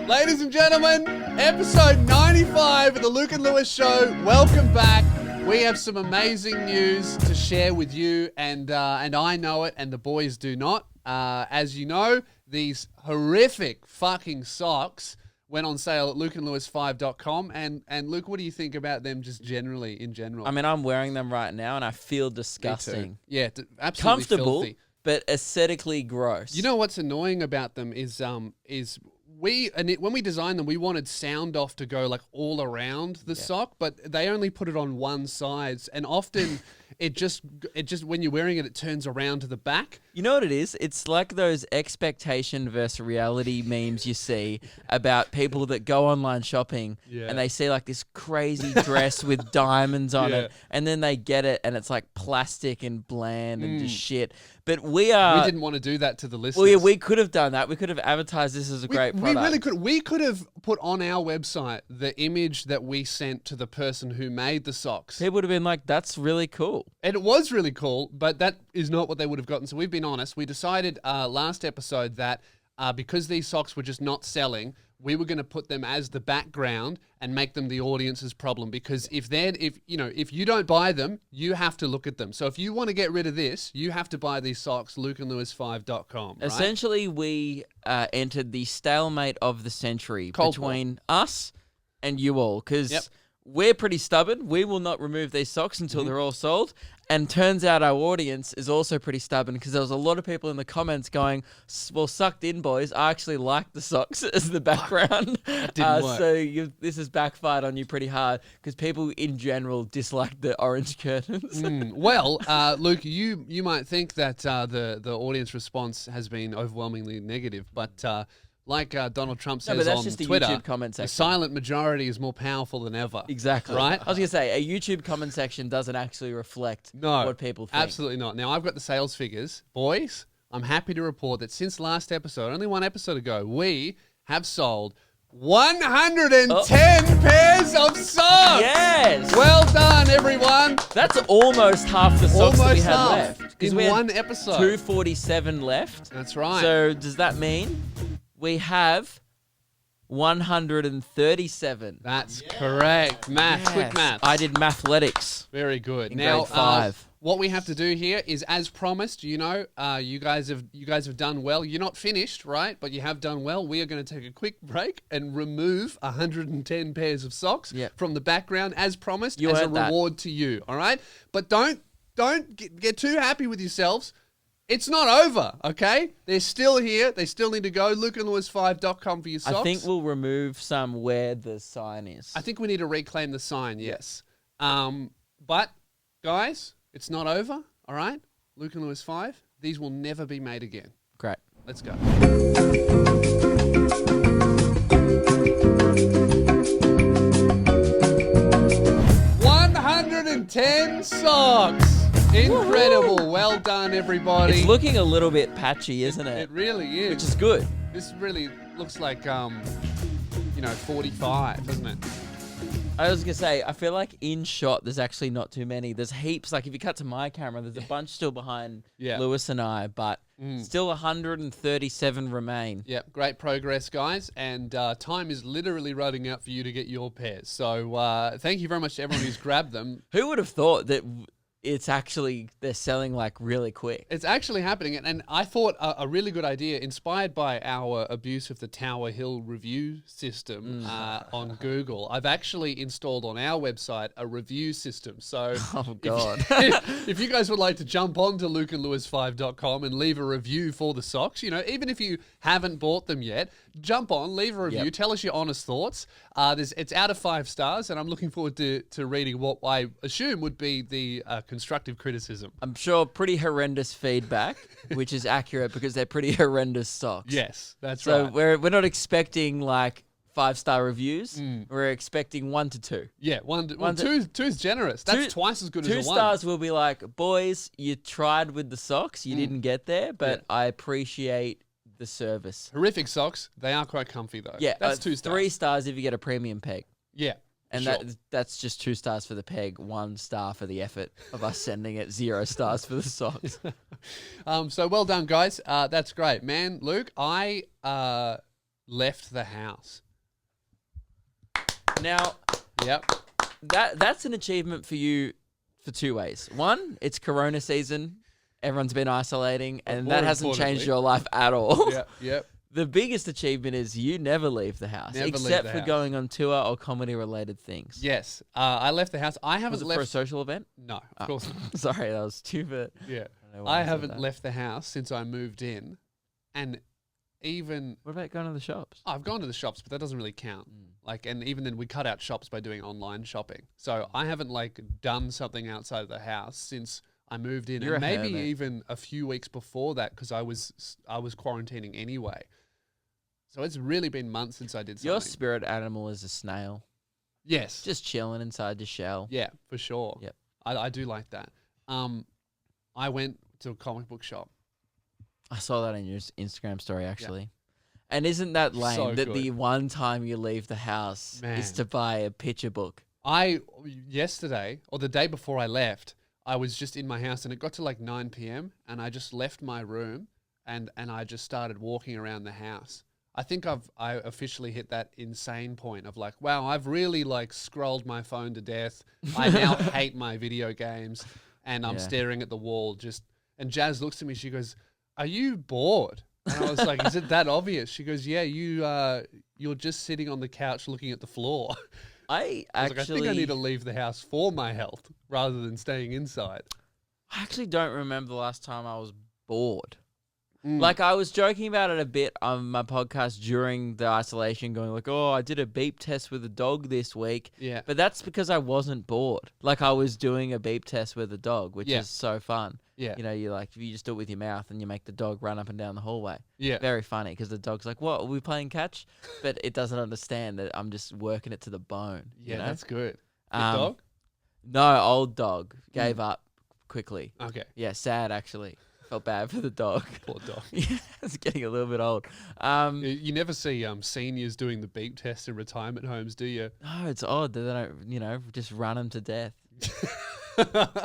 Ladies and gentlemen, episode 95 of the Luke and Lewis Show. Welcome back. We have some amazing news to share with you, and I know it, and the boys do not. As you know, these horrific fucking socks went on sale at lukeandlewis5.com. And Luke, what do you think about them just generally, in general? I mean, I'm wearing them right now, and I feel disgusting. Yeah, absolutely comfortable, filthy. But aesthetically gross. You know what's annoying about them is when we designed them, we wanted sound off to go like all around the sock, but they only put it on one side, and often it just when you're wearing it, it turns around to the back. You know what it is? It's like those expectation versus reality memes you see about people that go online shopping and they see like this crazy dress with diamonds on it, and then they get it and it's like plastic and bland and just shit. But we didn't want to do that to the listeners. Well, yeah, we could have done that. We could have advertised this as a great product. We really could. We could have put on our website the image that we sent to the person who made the socks. People would have been like, that's really cool. And it was really cool, but that is not what they would have gotten. So we've been honest. We decided last episode that because these socks were just not selling, we were going to put them as the background and make them the audience's problem. Because if you don't buy them, you have to look at them. So if you want to get rid of this, you have to buy these socks, lukeandlewis5.com. Right? Essentially, we entered the stalemate of the century between us and you all, because we're pretty stubborn. We will not remove these socks until they're all sold. And turns out our audience is also pretty stubborn, because there was a lot of people in the comments going, well, sucked in, boys. I actually like the socks as the background. That didn't work. So this has backfired on you pretty hard, because people in general dislike the orange curtains. Well, Luke, you might think that the audience response has been overwhelmingly negative, but like Donald Trump says but that's on just the Twitter, YouTube comment section. The silent majority is more powerful than ever. Exactly. Right? I was going to say, a YouTube comment section doesn't actually reflect what people think. Absolutely not. Now, I've got the sales figures. Boys, I'm happy to report that since last episode, only one episode ago, we have sold 110 pairs of socks! Yes! Well done, everyone! That's almost half the socks that we have left. In one episode. 247 left. That's right. So does that mean we have 137? That's correct. Math, quick math. I did mathletics. Very good. In now, grade 5. What we have to do here is, as promised, you guys have done well. You're not finished, right? But you have done well. We are going to take a quick break and remove 110 pairs of socks from the background, as promised, as a reward to you. All right? But don't get too happy with yourselves. It's not over, okay? They're still here. They still need to go. lukeandlewis5.com for your socks. I think we'll remove some where the sign is. I think we need to reclaim the sign, yes. But, guys, it's not over, all right? Luke and Lewis 5, these will never be made again. Great. Let's go. 110 socks. Incredible. Woo-hoo. Well done, everybody. It's looking a little bit patchy, isn't it? It really is. Which is good. This really looks like, 45, doesn't it? I was going to say, I feel like in shot, there's actually not too many. There's heaps. Like, if you cut to my camera, there's a bunch still behind Lewis and I, but still 137 remain. Yep, great progress, guys. And time is literally running out for you to get your pairs. So thank you very much to everyone who's grabbed them. Who would have thought that they're selling like really quick? It's actually happening. And I thought a really good idea, inspired by our abuse of the Tower Hill review system on Google. I've actually installed on our website a review system. So oh God. if you guys would like to jump on to lukeandlewis5.com and leave a review for the socks, even if you haven't bought them yet, jump on, leave a review, tell us your honest thoughts. It's out of 5 stars, and I'm looking forward to reading what I assume would be the constructive criticism. I'm sure pretty horrendous feedback, which is accurate because they're pretty horrendous socks. Yes, that's right. So we're not expecting like 5-star reviews. We're expecting 1 to 2. Yeah, two is generous. That's twice as good as a 1. 2 stars will be like, boys, you tried with the socks, you didn't get there, but I appreciate the service. Horrific socks. They are quite comfy though. Yeah, that's 2 stars. 3 stars if you get a premium peg. Yeah. And sure. that's just 2 stars for the peg, 1 star for the effort of us sending it, 0 stars for the socks. So well done, guys. That's great, man. Luke, I left the house. Now, Yep. that's an achievement for you for two ways. One, it's Corona season. Everyone's been isolating, and that hasn't changed your life at all. Yep. The biggest achievement is you never leave the house, except for going on tour or comedy-related things. Yes. I left the house. I haven't left... for a social event? No, of course not. Sorry, that was stupid. Yeah. I haven't left the house since I moved in, and even... What about going to the shops? I've gone to the shops, but that doesn't really count. And even then we cut out shops by doing online shopping. So I haven't done something outside of the house since I moved in. You're and maybe hermit. even a few weeks before that, because I was quarantining anyway. So it's really been months since I did something. Your spirit animal is a snail. Yes. Just chilling inside your shell. Yeah, for sure. Yep. I do like that. I went to a comic book shop. I saw that in your Instagram story, actually. Yeah. And isn't that lame that the one time you leave the house is to buy a picture book? Yesterday, or the day before I left, I was just in my house and it got to 9 p.m. and I just left my room and I just started walking around the house. I think I officially hit that insane point of wow, I've really scrolled my phone to death. I now hate my video games and I'm staring at the wall and Jazz looks at me, she goes, "Are you bored?" And I was like, "Is it that obvious?" She goes, "Yeah, you're just sitting on the couch looking at the floor." I think I need to leave the house for my health rather than staying inside. I actually don't remember the last time I was bored. I was joking about it a bit on my podcast during the isolation, going "Oh, I did a beep test with a dog this week." Yeah. But that's because I wasn't bored. I was doing a beep test with a dog, which is so fun. Yeah. You just do it with your mouth and you make the dog run up and down the hallway. Yeah. Very funny because the dog's like, "What, are we playing catch?" But it doesn't understand that I'm just working it to the bone. Yeah, that's good. Good dog? No, old dog. Gave up quickly. Okay. Yeah, sad actually. Felt bad for the dog. Poor dog. Yeah, it's getting a little bit old. You never see seniors doing the beep test in retirement homes, do you? No, it's odd that they don't, just run them to death.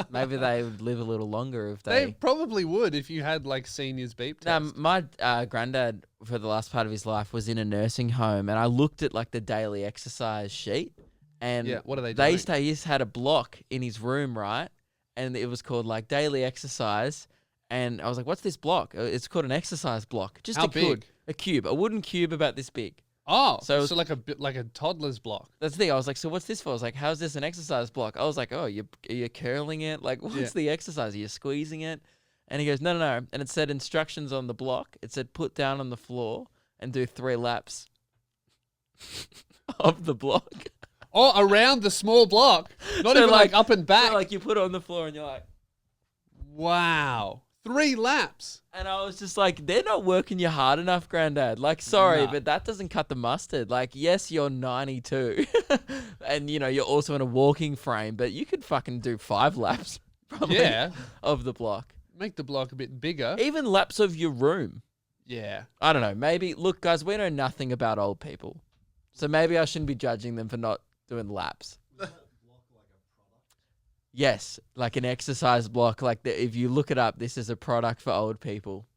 Maybe they would live a little longer if They probably would if you had seniors beep test. My granddad, for the last part of his life, was in a nursing home, and I looked at the daily exercise sheet, and what are they doing? He just had a block in his room, right? And it was called daily exercise. And I was like, "What's this block?" It's called an exercise block. Just How big? A cube, a wooden cube about this big. Oh, so like a toddler's block. That's the thing. I was like, "So what's this for?" I was like, "How's this an exercise block?" I was like, "Oh, you're curling it. What's the exercise? Are you squeezing it?" And he goes, "No." And it said instructions on the block. It said put down on the floor and do 3 laps of the block. Oh, around the small block, not even up and back. So you put it on the floor and you're like, "Wow." 3 laps. And I was just like, they're not working you hard enough, Granddad. Sorry, but that doesn't cut the mustard. Yes, you're 92 and, you're also in a walking frame, but you could fucking do 5 laps probably of the block. Make the block a bit bigger. Even laps of your room. Yeah. I don't know. Maybe, look, guys, we know nothing about old people. So maybe I shouldn't be judging them for not doing laps. Yes, an exercise block. If you look it up, this is a product for old people.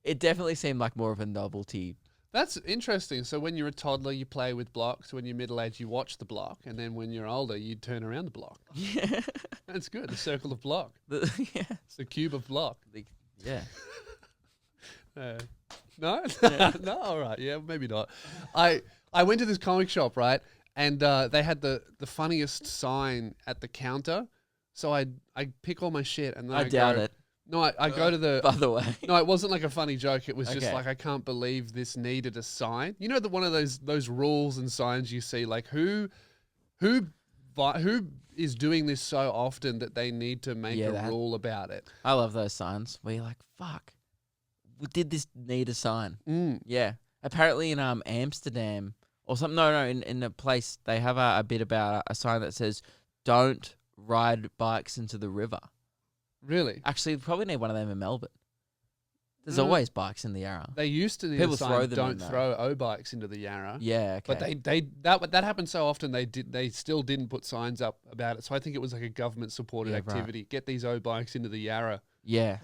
It definitely seemed like more of a novelty. That's interesting. So when you're a toddler, you play with blocks. When you're middle-aged, you watch the block. And then when you're older, you turn around the block. Yeah. That's good. The circle of block. It's the cube of block. Yeah. No? Yeah. No? All right. Yeah, maybe not. I went to this comic shop, right? And they had the funniest sign at the counter. So I pick all my shit and then I doubt it. No, I go to the... By the way. No, it wasn't a funny joke. It was just I can't believe this needed a sign. You know, one of those rules and signs you see, who is doing this so often that they need to make a rule about it. I love those signs where you're like, fuck, did this need a sign? Yeah. Apparently in Amsterdam... Or something. No. In a place they have a bit about a sign that says, "Don't ride bikes into the river." Really? Actually, probably need one of them in Melbourne. There's always bikes in the Yarra. They used to need a sign, "Don't throw O-bikes into the Yarra." Yeah, okay. But that happened so often they still didn't put signs up about it. So I think it was a government supported activity. Right. Get these O-bikes into the Yarra. Yeah.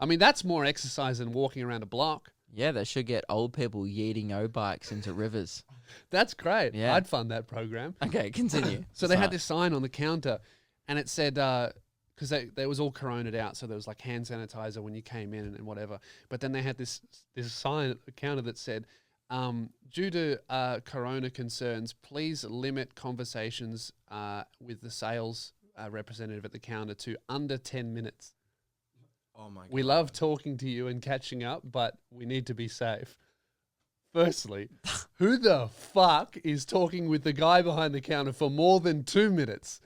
I mean, that's more exercise than walking around a block. Yeah, they should get old people yeeting O-bikes into rivers. That's great. Yeah. I'd fund that program. Okay, continue. So they had this sign on the counter, and it said, because they was all coroned out, so there was like hand sanitizer when you came in and whatever. But then they had this sign at the counter that said, due to corona concerns, please limit conversations with the sales representative at the counter to under 10 minutes. Oh my God. We love talking to you and catching up, but we need to be safe. Firstly, who the fuck is talking with the guy behind the counter for more than 2 minutes?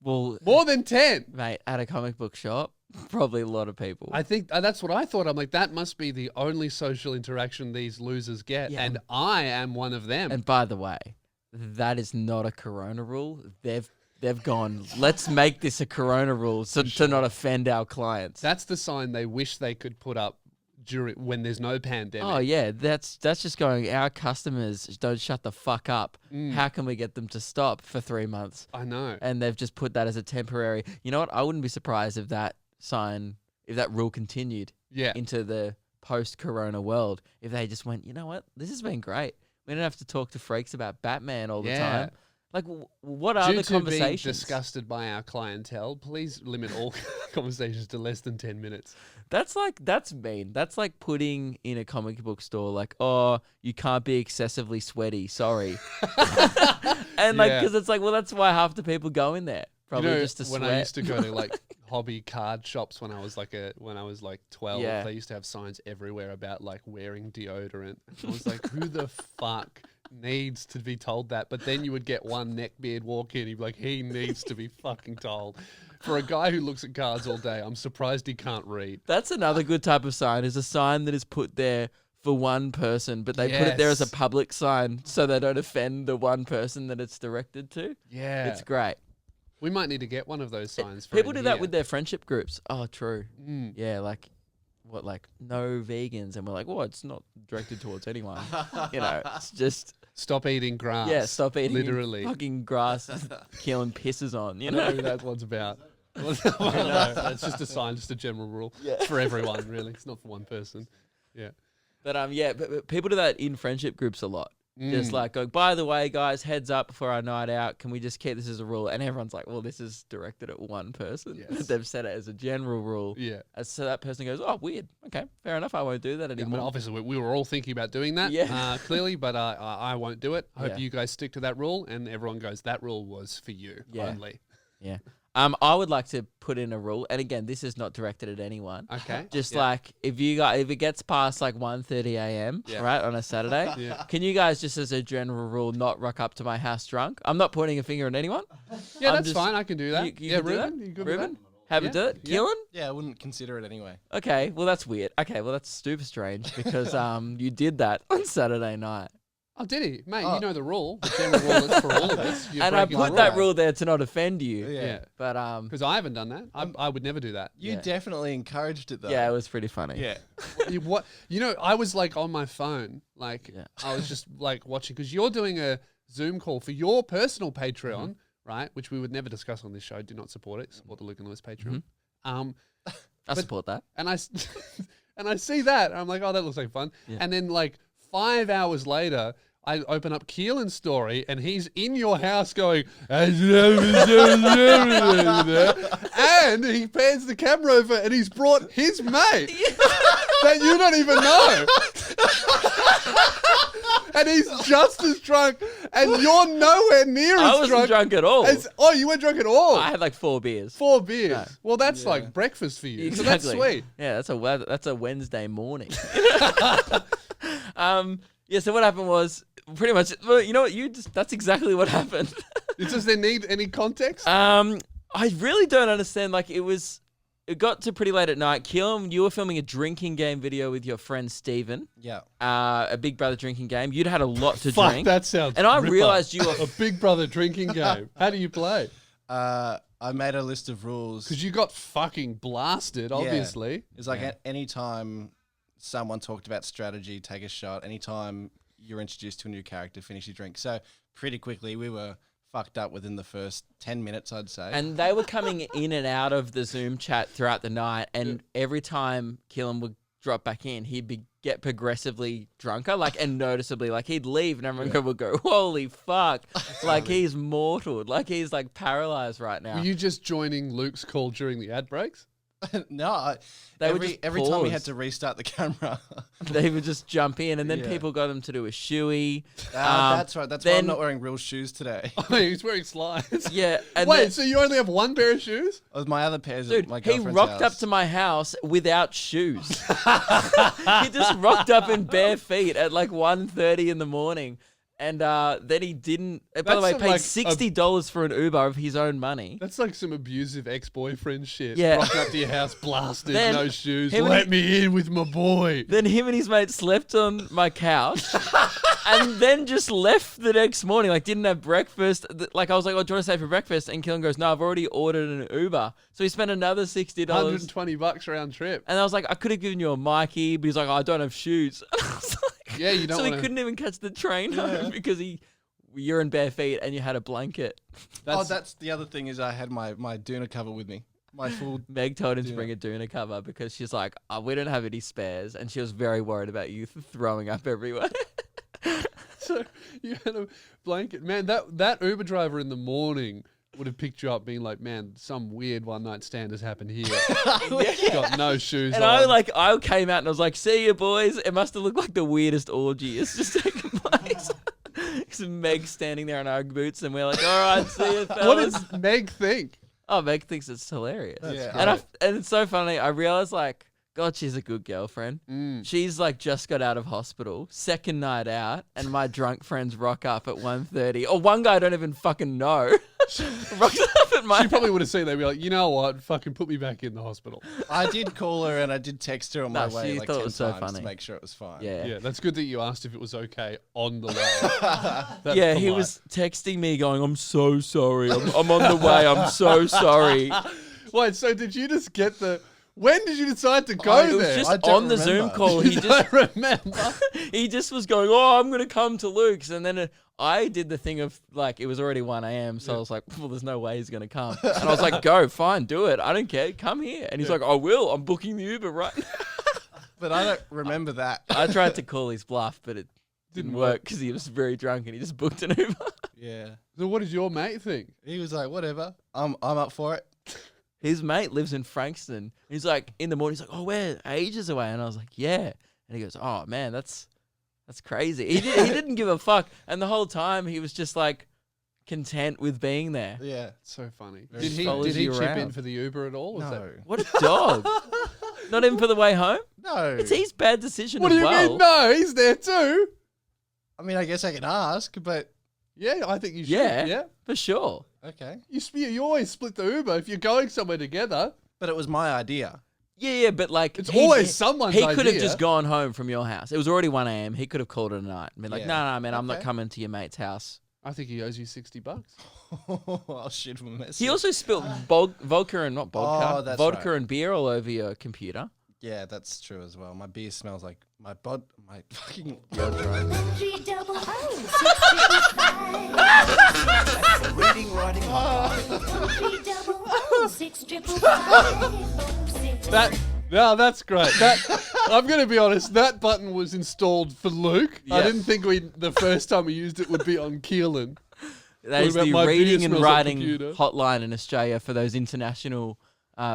Well, More than 10. mate, at a comic book shop, probably a lot of people. I think that's what I thought. I'm like, that must be the only social interaction these losers get. Yeah. And I am one of them. And by the way, that is not a corona rule. They've gone, let's make this a corona rule to not offend our clients. That's the sign they wish they could put up when there's no pandemic. Oh yeah, that's just going, our customers don't shut the fuck up. How can we get them to stop for 3 months? I know. And they've just put that as a temporary. You know what? I wouldn't be surprised if that rule continued into the post-corona world. If they just went, you know what? This has been great. We don't have to talk to freaks about Batman all the time. Like, what are the conversations? Due to being disgusted by our clientele, please limit all conversations to less than 10 minutes. That's mean. That's like putting in a comic book store, like, oh, you can't be excessively sweaty. Sorry. And because it's like, well, that's why half the people go in there. Probably just to sweat. When I used to go to like hobby card shops when I was like 12, they used to have signs everywhere about like wearing deodorant. I was like, who the fuck needs to be told that? But then you would get one neckbeard walk in, he'd be like, he needs to be fucking told. For a guy who looks at cards all day, I'm surprised he can't read. That's another good type of sign, is a sign that is put there for one person, but they put it there as a public sign so they don't offend the one person that it's directed to. Yeah. It's great. We might need to get one of those signs. People do that with their friendship groups. Oh, true. Yeah, like no vegans, and we're like, well, it's not directed towards anyone. It's just stop eating grass. Yeah, stop eating literally fucking grass. Keehlan pisses on. I know who that one's about. No, that's just a sign, just a general rule. Yeah. It's for everyone, really. It's not for one person. Yeah. But people do that in friendship groups a lot. Just like, go, by the way, guys, heads up before our night out. Can we just keep this as a rule? And everyone's like, well, this is directed at one person. Yes. They've set it as a general rule. Yeah. So that person goes, oh, weird. Okay, fair enough. I won't do that anymore. Yeah, obviously, we were all thinking about doing that, clearly, but I won't do it. I hope you guys stick to that rule, and everyone goes, that rule was for you only. Yeah. I would like to put in a rule, and again, this is not directed at anyone. Okay. Just like if it gets past like 1:30 a.m. Right on a Saturday, can you guys just as a general rule not rock up to my house drunk? I'm not pointing a finger at anyone. Yeah, that's fine. I can do that. You Reuben, you good with that? Have it do it, Keehlan? Yeah, I wouldn't consider it anyway. Okay, well that's weird. Okay, well that's super strange because you did that on Saturday night. Oh, did he? Mate, you know the rule. The general rule is for all of us. And I put that rule there to not offend you. Yeah. But because I haven't done that. I would never do that. You definitely encouraged it though. Yeah, it was pretty funny. Yeah. I was like on my phone. Like I was just like watching, because you're doing a Zoom call for your personal Patreon, right? Which we would never discuss on this show. Do not support it. Support the Luke and Lewis Patreon. I support that. And I see that. And I'm like, oh, that looks like fun. Yeah. And then like 5 hours later, I open up Keehlan's story, and he's in your house going, and he pans the camera over, and he's brought his mate that you don't even know. And he's just as drunk, and you're nowhere near as drunk. I wasn't drunk at all. You weren't drunk at all? I had like 4 beers. 4 beers. No. Well, that's like breakfast for you. Exactly. So that's sweet. Yeah, that's a Wednesday morning. So what happened was pretty much, well, you know what, that's exactly what happened. Does there need any context? I really don't understand. Like it got to pretty late at night. Keehlan, you were filming a drinking game video with your friend Steven. Yeah. A Big Brother drinking game. You'd had a lot to Fuck, drink. That sounds And I realized you were a Big Brother drinking game. How do you play? I made a list of rules. Because you got fucking blasted, obviously. It's like any time someone talked about strategy, take a shot. Anytime you're introduced to a new character, finish your drink. So pretty quickly we were fucked up within the first 10 minutes, I'd say. And they were coming in and out of the Zoom chat throughout the night, and every time Keehlan would drop back in, he'd get progressively drunker, like, and noticeably, like, he'd leave and everyone would go, holy fuck. Like, he's mortal. Like, he's, like, paralyzed right now. Were you just joining Luke's call during the ad breaks? No, every time we had to restart the camera, they would just jump in, and then people got him to do a shoey. That's right. That's why I'm not wearing real shoes today. Oh, he's wearing slides. Yeah. And wait, so you only have one pair of shoes? It was my other pairs. Dude, at my he girlfriend's rocked house. up to my house without shoes. He just rocked up in bare feet at like 1:30 in the morning. And then he didn't. By the way, paid $60 for an Uber of his own money. That's like some abusive ex-boyfriend shit. Yeah. Rock up to your house, blasted, Then no shoes. him and Let me in with my boy. Then him and his mate slept on my couch, and then just left the next morning. Like, didn't have breakfast. Like, I was like, "Oh, do you want to stay for breakfast?" And Keehlan goes, "No, I've already ordered an Uber." So he spent another $60. $120 round trip. And I was like, "I could have given you a Mikey," but he's like, "Oh, I don't have shoes." And I was like, Yeah, you don't. So wanna... he couldn't even catch the train home because you're in bare feet and you had a blanket. That's the other thing is I had my doona cover with me. My full. Meg told him to bring a doona cover because she's like, we don't have any spares, and she was very worried about you throwing up everywhere. So you had a blanket, man. That Uber driver in the morning would have picked you up, being like, "Man, some weird one night stand has happened here." Got no shoes And on. I came out and I was like, "See you, boys." It must have looked like the weirdest orgy. It's just taking place. Some Meg standing there in Ugg boots, and we're like, "All right, see you, fellas." What does Meg think? Oh, Meg thinks it's hilarious. Yeah. And it's so funny. I realized, like, God, she's a good girlfriend. She's like just got out of hospital, second night out, and my drunk friends rock up at 1:30. Or one guy I don't even fucking know rocks up at my She probably would have seen that. Be like, you know what? Fucking put me back in the hospital. I did call her and I did text her on my way she like thought 10 it was so times funny. to make sure it was fine. Yeah. Yeah, that's good that you asked if it was okay on the way. That's Yeah, he polite. was texting me going, "I'm so sorry. I'm on the way. I'm so sorry." Wait, so did you just get the? When did you decide to go It was there? just I don't on the Zoom remember. call. You don't remember. He just was going, "Oh, I'm going to come to Luke's." And then I did the thing of, like, it was already 1 a.m. So I was like, well, there's no way he's going to come. And I was like, "Go, fine, do it. I don't care. Come here." And he's like, "I will. I'm booking the Uber right now." But I don't remember that. I tried to call his bluff, but it didn't work because he was very drunk and he just booked an Uber. Yeah. So what did your mate think? He was like, whatever. I'm up for it. His mate lives in Frankston. He's like, in the morning, he's like, "Oh, we're ages away." And I was like, "Yeah." And he goes, "Oh, man, that's crazy." He didn't give a fuck. And the whole time he was just like content with being there. Yeah. So funny. Very Did he follows chip you in around. for the Uber at all? Was No. What a dog. Not even for the way home? No. It's his bad decision What as do you well. mean? No, he's there too. I mean, I guess I can ask, but Yeah, I think you should. Yeah. Yeah. For sure. okay. You always split the Uber if you're going somewhere together. But it was my idea. Yeah, but like... It's always someone's He could have idea. just gone home from your house. It was already 1 a.m. He could have called it a night and been like, Yeah. no, man, I'm not Okay. coming to your mate's house. I think he owes you $60. I'll shoot him a message. He also spilled vodka and not vodka, Oh, that's vodka right. and beer all over your computer. Yeah, that's true as well. My beer smells like my fucking deodorant. 3 double Reading, writing, hotline. 3 double 6 555. That's great. I'm going to be honest. That button was installed for Luke. I Yeah. didn't think the first time we used it would be on Keehlan. That is about the my beer reading and smells like writing computer? hotline in Australia for those international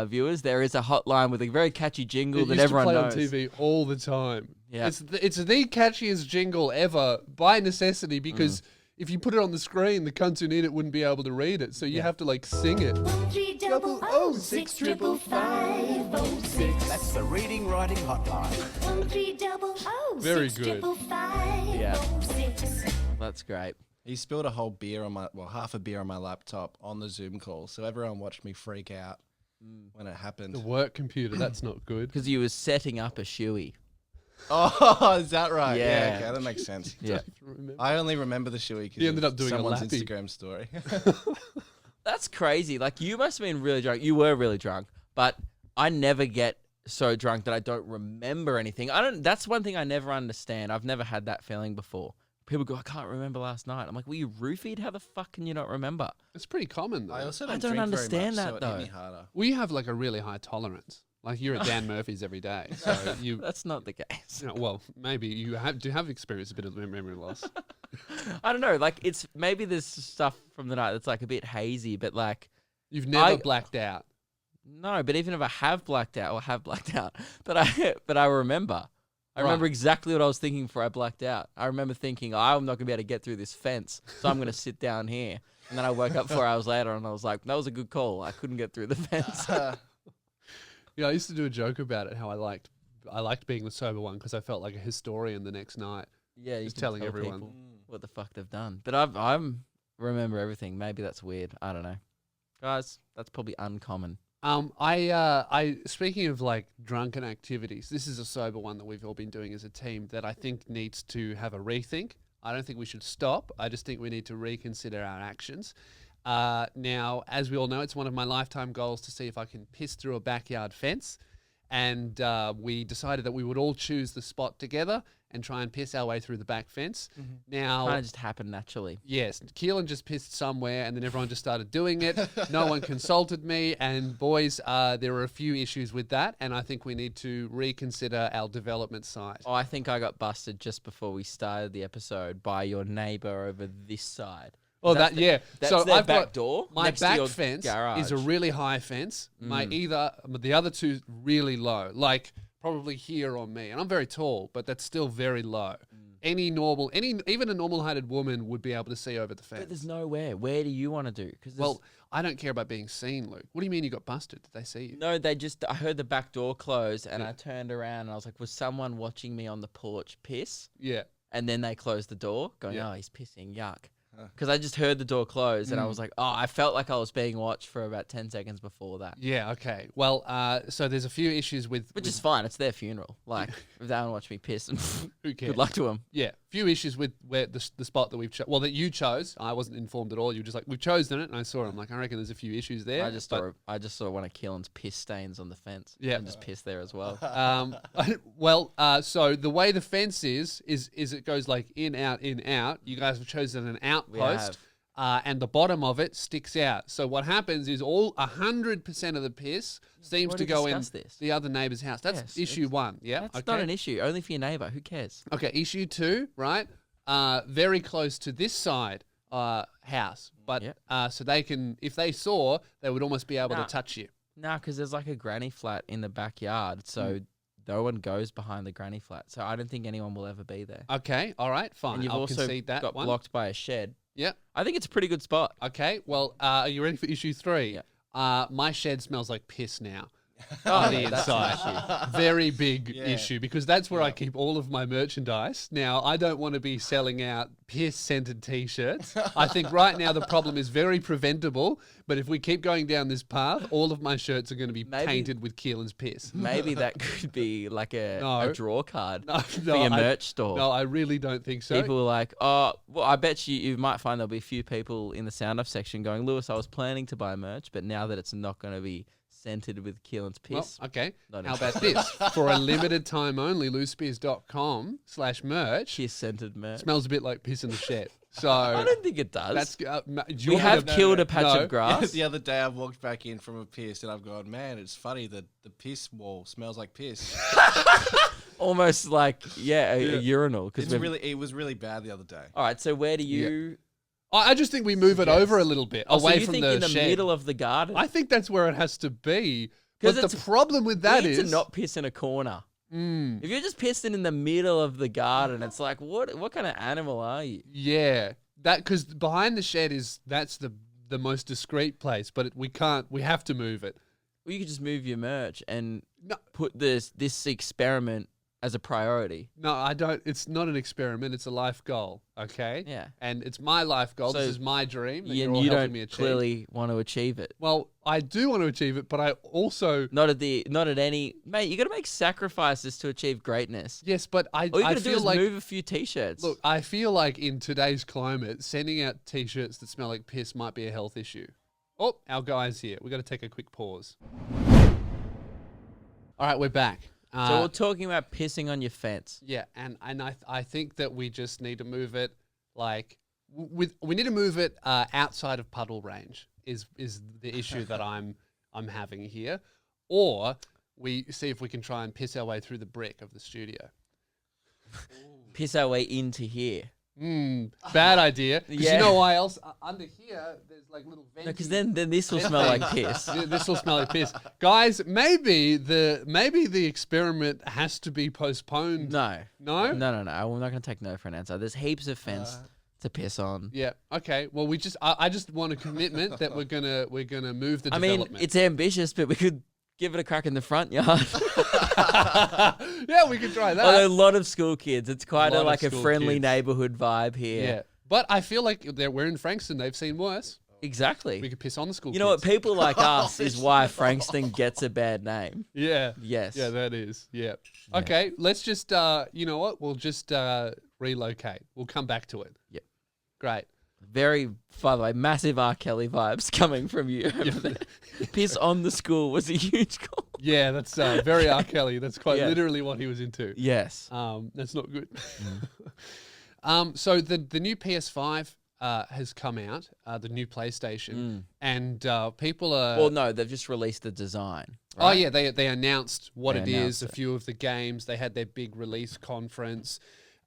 viewers. There is a hotline with a very catchy jingle It that used everyone to play knows. on TV all the time. Yeah. It's the catchiest jingle ever by necessity because if you put it on the screen, the cunts who need it wouldn't be able to read it. So you have to like sing it. 3 double 6 555. That's the reading, writing, hotline. 3 double Very 6 good. 555. That's great. He spilled a whole beer on half a beer on my laptop on the Zoom call. So everyone watched me freak out when it happened. The work computer, that's not good. Because you was setting up a shoey. Oh, is that right? Yeah. Okay, that makes sense. Yeah. I only remember the shoey because He ended up doing a someone's lappy. Instagram story. That's crazy. Like, you must have been really drunk. You were really drunk. But I never get so drunk that I don't remember anything. That's one thing I never understand. I've never had that feeling before. People go, "I can't remember last night." I'm like, "Were you roofied? How the fuck can you not remember?" It's pretty common though. I also I don't don't drink understand very much, that, so it though. hit me harder. We have like a really high tolerance. Like you're at Dan Murphy's every day, so you. That's not the case. Well, maybe you do have experienced a bit of memory loss. I don't know. Like it's maybe there's stuff from the night that's like a bit hazy, but like You've never blacked out. no. But even if I have blacked out, but I remember. I remember exactly what I was thinking before I blacked out. I remember thinking, I'm not going to be able to get through this fence, so I'm going to sit down here. And then I woke up 4 hours later and I was like, that was a good call. I couldn't get through the fence. I used to do a joke about it, how I liked being the sober one because I felt like a historian the next night. Yeah, just telling everyone people what the fuck they've done. But I remember everything. Maybe that's weird. I don't know. Guys, that's probably uncommon. I speaking of like drunken activities, this is a sober one that we've all been doing as a team that I think needs to have a rethink. I don't think we should stop. I just think we need to reconsider our actions. Now, as we all know, it's one of my lifetime goals to see if I can piss through a backyard fence. And we decided that we would all choose the spot together and try and piss our way through the back fence. Mm-hmm. Now, Kind of just happened naturally. yes, Keehlan just pissed somewhere and then everyone just started doing it. No one consulted me. And boys, there are a few issues with that. And I think we need to reconsider our development site. Oh, I think I got busted just before we started the episode by your neighbor over this side. Oh, That's so their I've back got door. my next to back your fence garage. is a really high fence. The other two really low, like probably here on me, and I'm very tall, but that's still very low. Even a normal-heighted woman would be able to see over the fence. But there's nowhere. Where do you want to do? Well, I don't care about being seen, Luke. What do you mean you got busted? Did they see you? No, I heard the back door close and I turned around and I was like, was someone watching me on the porch piss? Yeah. And then they closed the door going, oh, he's pissing, yuck. Because I just heard the door close and I was like, oh, I felt like I was being watched for about 10 seconds before that. Yeah, okay. Well, so there's a few issues with... Which is fine. It's their funeral. Like, if they want to watch me piss, who cares? good luck to them. Yeah, few issues with where the spot that that you chose. I wasn't informed at all. You were just like, we've chosen it, and I saw it. I'm like, I reckon there's a few issues there. I just saw one of Keelan's piss stains on the fence. Yeah. And just piss there as well. So the way the fence is it goes like in, out, in, out. You guys have chosen an outpost. And the bottom of it sticks out. So what happens is 100% of the piss seems to go in the other neighbour's house. That's issue one. Yeah, that's not an issue. Only for your neighbour. Who cares? Okay, issue two, right? Very close to this side house, but so they can, if they saw, they would almost be able to touch you. No, because there's like a granny flat in the backyard, so no one goes behind the granny flat. So I don't think anyone will ever be there. Okay, all right, fine. And you've I'll also concede that got one. blocked by a shed. Yeah. I think it's a pretty good spot. Okay, well, are you ready for issue three? Yeah. My shed smells like piss now. On the inside. Very big issue because that's where I keep all of my merchandise. Now, I don't want to be selling out piss-scented T-shirts. I think right now the problem is very preventable, but if we keep going down this path, all of my shirts are going to be painted with Keehlan's piss. Maybe that could be like a draw card for No, your merch store. No, I really don't think so. People are like, oh, well, I bet you might find there'll be a few people in the sound off section going, Lewis, I was planning to buy merch, but now that it's not going to be scented with Keehlan's piss. Well, okay. How about this? For a limited time only, loosespears.com/merch. Piss-scented merch. Smells a bit like piss in the shed. So I don't think it does. That's, we have killed a patch of grass. The other day I've walked back in from a piss and I've gone, man, it's funny that the piss wall smells like piss. Almost like, a urinal. It was really bad the other day. All right, so where do you... I just think we move it over a little bit, away from the shed. So you think in the middle of the garden? I think that's where it has to be. But the problem with that is... to not piss in a corner. If you're just pissing in the middle of the garden, it's like, what kind of animal are you? Yeah, because behind the shed that's the most discreet place, but we have to move it. Well, you could just move your merch and put this experiment as a priority. No, I don't. It's not an experiment. It's a life goal. Okay. Yeah. And it's my life goal. So this is my dream. That you you're all helping don't me achieve. clearly want to achieve it. Well, I do want to achieve it, but I also not at any mate. You got to make sacrifices to achieve greatness. Yes, but all you got to do is move a few t-shirts. Look, I feel like in today's climate, sending out t-shirts that smell like piss might be a health issue. Oh, our guy's here. We got to take a quick pause. All right, we're back. So we're talking about pissing on your fence. Yeah, and I think that we just need to move it we need to move it outside of puddle range is the issue that I'm having here, or we see if we can try and piss our way through the brick of the studio. Piss our way into here. Bad idea. Because Yeah. you know why else? Under here, there's like little vents. No, because then this will smell like piss. This will smell like piss, guys. Maybe the experiment has to be postponed. No. No. I'm not going to take no for an answer. There's heaps of fence to piss on. Yeah. Okay. Well, I just want a commitment that we're gonna move the I mean, development. it's ambitious, but we could give it a crack in the front yard. Yeah, we could try that. Although a lot of school kids, it's quite Lot of like a school friendly kids. neighborhood vibe here. Yeah. But I feel like we're in Frankston. They've seen worse. Exactly. We could piss on the school. You know what? kids. People like us is why Frankston gets a bad name. Yeah. Yes. Yeah, that is. Yeah. Okay. Let's just. You know what? We'll just relocate. We'll come back to it. Yep. Great. Very, by the way, massive R. Kelly vibes coming from you over there. Piss on the school was a huge goal. Yeah, that's very R. Kelly. That's quite Yeah. literally what he was into. Yes. That's not good. So the new PS5 has come out, the new PlayStation, and people are. Well, no, they've just released the design. Oh right? yeah, they announced what They it is, announced a it. few of the games. They had their big release conference,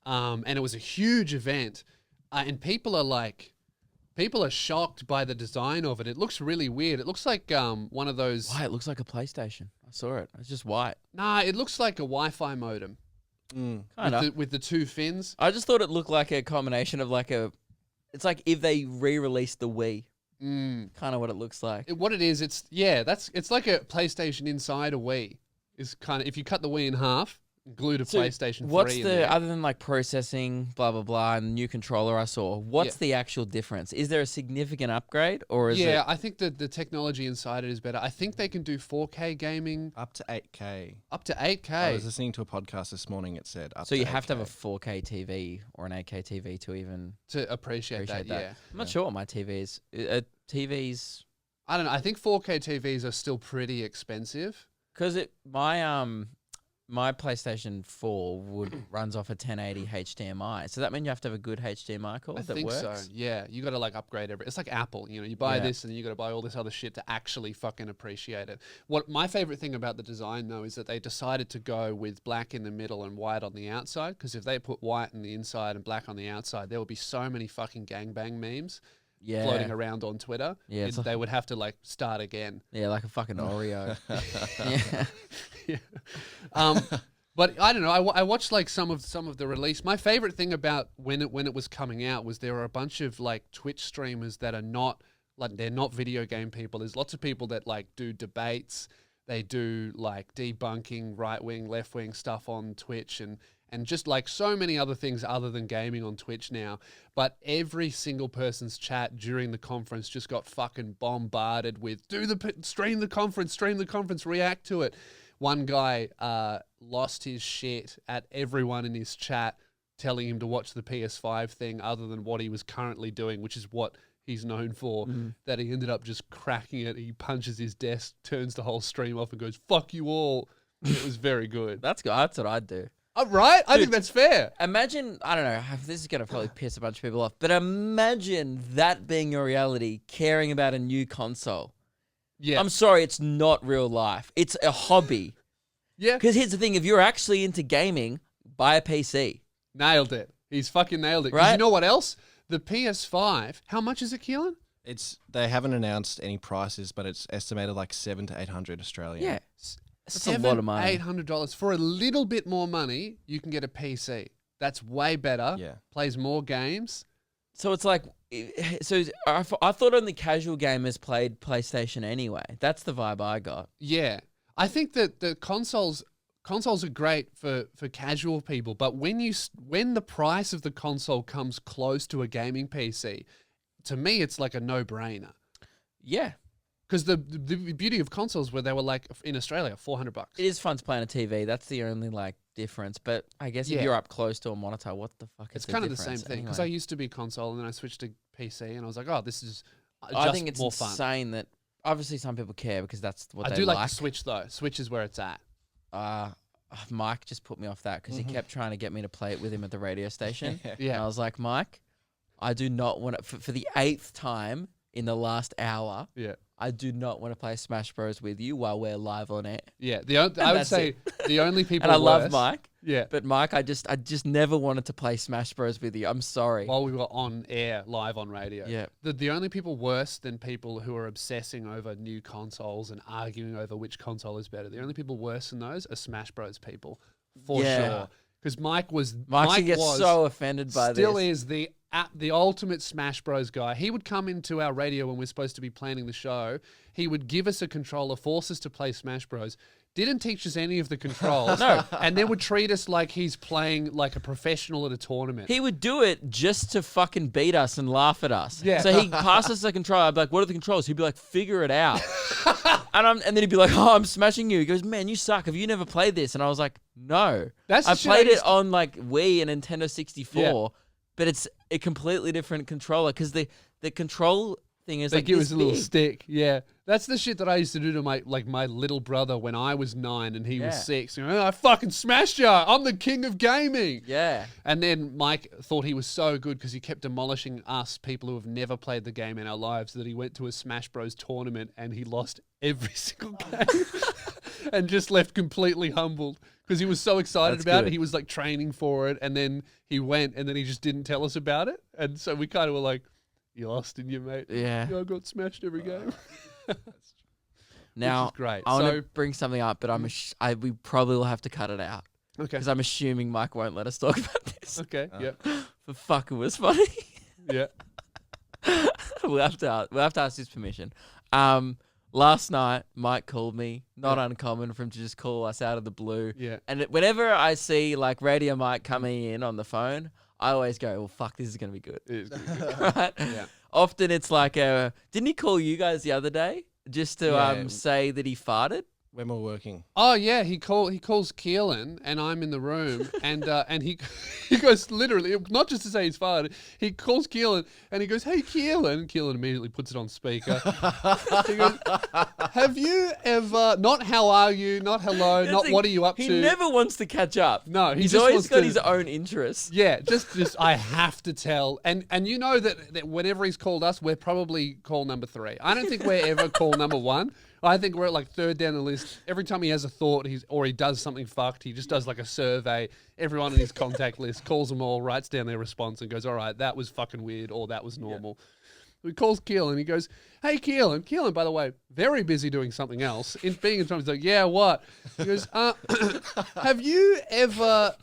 and it was a huge event. And people are shocked by the design of it. It looks really weird. It looks like one of those. Why? It looks like a PlayStation. I saw it. It's just white. Nah, it looks like a Wi-Fi modem Kind of. with the two fins. I just thought it looked like a combination of like a. It's like if they re-released the Wii. Kind of what it looks like. What it is, it's like a PlayStation inside a Wii. Is kind of if you cut the Wii in half, glued a PlayStation 3 What's in the there. other than like processing, blah blah blah, and the new controller I saw? What's Yeah. the actual difference? Is there a significant upgrade, or is Yeah, it? I think that the technology inside it is better. I think they can do 4K gaming Up to 8K. up to I 8K. was listening to a podcast this morning. It said up So to you have to have a 8K. 4K TV or an 8K TV to even To appreciate that. Yeah. I'm not sure what my TV is. TVs I don't know. I think 4K TVs are still pretty expensive. because my PlayStation 4 runs off a 1080 HDMI. So that means you have to have a good HDMI cord I that think works. so. Yeah, you got to like upgrade it's like Apple. You know, you buy Yeah. this and then you got to buy all this other shit to actually fucking appreciate it. What my favorite thing about the design though is that they decided to go with black in the middle and white on the outside. Because if they put white on the inside and black on the outside, there would be so many fucking gangbang memes Yeah. floating around on Twitter. Yeah, it's like- they would have to like start again. Yeah, like a fucking Oreo. yeah. But I don't know. I watched like some of the release. My favorite thing about when it was coming out was there were a bunch of like Twitch streamers that are not like they're not video game people. There's lots of people that like do debates. They do like debunking right wing, left wing stuff on Twitch and just like so many other things other than gaming on Twitch now. But every single person's chat during the conference just got fucking bombarded with stream the conference, react to it. One guy lost his shit at everyone in his chat telling him to watch the PS5 thing other than what he was currently doing, which is what he's known for, that he ended up just cracking it. He punches his desk, turns the whole stream off and goes, fuck you all. It was very good. That's good. That's what I'd do. Right? I think that's fair. Imagine, I don't know, this is going to probably piss a bunch of people off, but imagine that being your reality, caring about a new console. Yeah. I'm sorry, it's not real life. It's a hobby. Yeah. Because here's the thing, if you're actually into gaming, buy a PC. Nailed it. He's fucking nailed it. 'Cause Right? you know what else? The PS5, how much is it, Keehlan? They haven't announced any prices, but it's estimated like 700 to 800 Australian. Yeah. That's a lot of money. $800. For a little bit more money, you can get a PC. That's way better. Yeah. Plays more games. So it's like, so I thought only casual gamers played PlayStation anyway. That's the vibe I got. Yeah. I think that the consoles are great for casual people, but when the price of the console comes close to a gaming PC, to me it's like a no-brainer. Yeah. Because the beauty of consoles where they were like in Australia $400. It is fun to play on a TV. That's the only like difference. But I guess if you're up close to a monitor, what the fuck is It's the kind of the difference same thing because I anyway? used to be console and then I switched to PC and I was like, oh, this is just I think it's more fun. insane that obviously some people care because that's what I they do like like. the Switch though. Switch is where it's at. Mike just put me off that because he kept trying to get me to play it with him at the radio station. Yeah. And I was like, Mike, I do not want to, for the 8th time in the last hour, Yeah. I do not want to play Smash Bros with you while we're live on air. Yeah, I would say the only people. And I love worse- Mike. Yeah, But Mike, I just never wanted to play Smash Bros with you. I'm sorry. while we were on air, live on radio. Yeah. The only people worse than people who are obsessing over new consoles and arguing over which console is better. The only people worse than those are Smash Bros people, for sure. Because Mike was so offended by still this. is the ultimate Smash Bros guy. He would come into our radio when we're supposed to be planning the show. He would give us a controller, force us to play Smash Bros. Didn't teach us any of the controls. No. And then would treat us like he's playing like a professional at a tournament. He would do it just to fucking beat us and laugh at us. Yeah. So he'd pass us the controller. I'd be like, what are the controls? He'd be like, figure it out. and then he'd be like, oh, I'm smashing you. He goes, man, you suck. Have you never played this? And I was like, no. That's the I shit I played it used to- on like Wii and Nintendo 64, Yeah. but it's a completely different controller because the control thing is They like give this us a little big. stick. Yeah. That's the shit that I used to do to my little brother when I was 9 and he was Yeah. 6. You know, I fucking smashed ya. I'm the king of gaming. Yeah. And then Mike thought he was so good because he kept demolishing us, people who have never played the game in our lives, that he went to a Smash Bros tournament and he lost every single game and just left completely humbled because he was so excited That's about good. it. He was like training for it, and then he went and then he just didn't tell us about it. And so we kind of were like, you lost, didn't you, mate? Yeah. I got smashed every game. Now, is great. I want So- to bring something up, but we probably will have to cut it out Okay. because I'm assuming Mike won't let us talk about this. Okay. Yeah. For fuck, it was funny. Yeah. we'll have to ask his permission. Last night, Mike called me. Not uncommon for him to just call us out of the blue. Yeah. And whenever I see like Radio Mike coming in on the phone, I always go, well, fuck, this is going to be good. It is good. Right? Yeah. Often it's like, didn't he call you guys the other day just to Yeah. say that he farted? When we're working. Oh yeah, he calls Keehlan, and I'm in the room, and he goes literally not just to say he's fired. He calls Keehlan and he goes, "Hey Keehlan," and Keehlan immediately puts it on speaker. He goes, "Have you ever not how are you, not hello, not what are you up to?" He never wants to catch up. No, he he's just always wants got to- his own interests. Yeah, just I have to tell, and you know that whenever he's called us, we're probably call number 3. I don't think we're ever call number 1. I think we're at like 3rd down the list. Every time he has a thought, he does something fucked, he just does like a survey. Everyone in his contact list calls them all, writes down their response, and goes, "All right, that was fucking weird," or "That was normal." He calls Keehlan, he goes, "Hey Keehlan." Keehlan, by the way, very busy doing something else. Being in time, he's like, "Yeah, what?" He goes, "Have you ever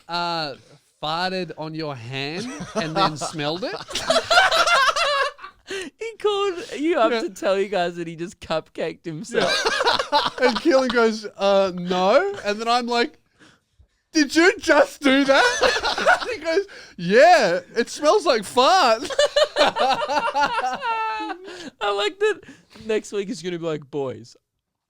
farted on your hand and then smelled it?" He called you up to tell you guys that he just cupcaked himself. And Keehlan goes, "No." And then I'm like, "Did you just do that?" And he goes, "Yeah, it smells like fart." I like that next week he's going to be like, boys,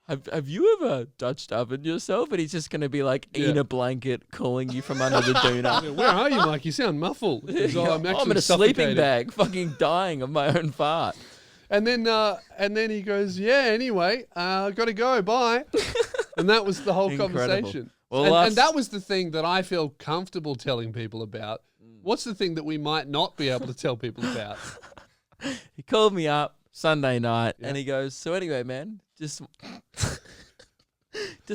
have you ever Dutched oven yourself? And he's just going to be like in a blanket calling you from under the doona. "Where are you, Mike? You sound muffled." He's all, "I'm actually I'm in a sleeping suffocating." bag, fucking dying of my own fart. And then he goes, "Yeah, anyway, gotta go, bye." And that was the whole Incredible. conversation. Well, and that was the thing that I feel comfortable telling people about. What's the thing that we might not be able to tell people about? He called me up Sunday night and he goes, "So anyway, man, just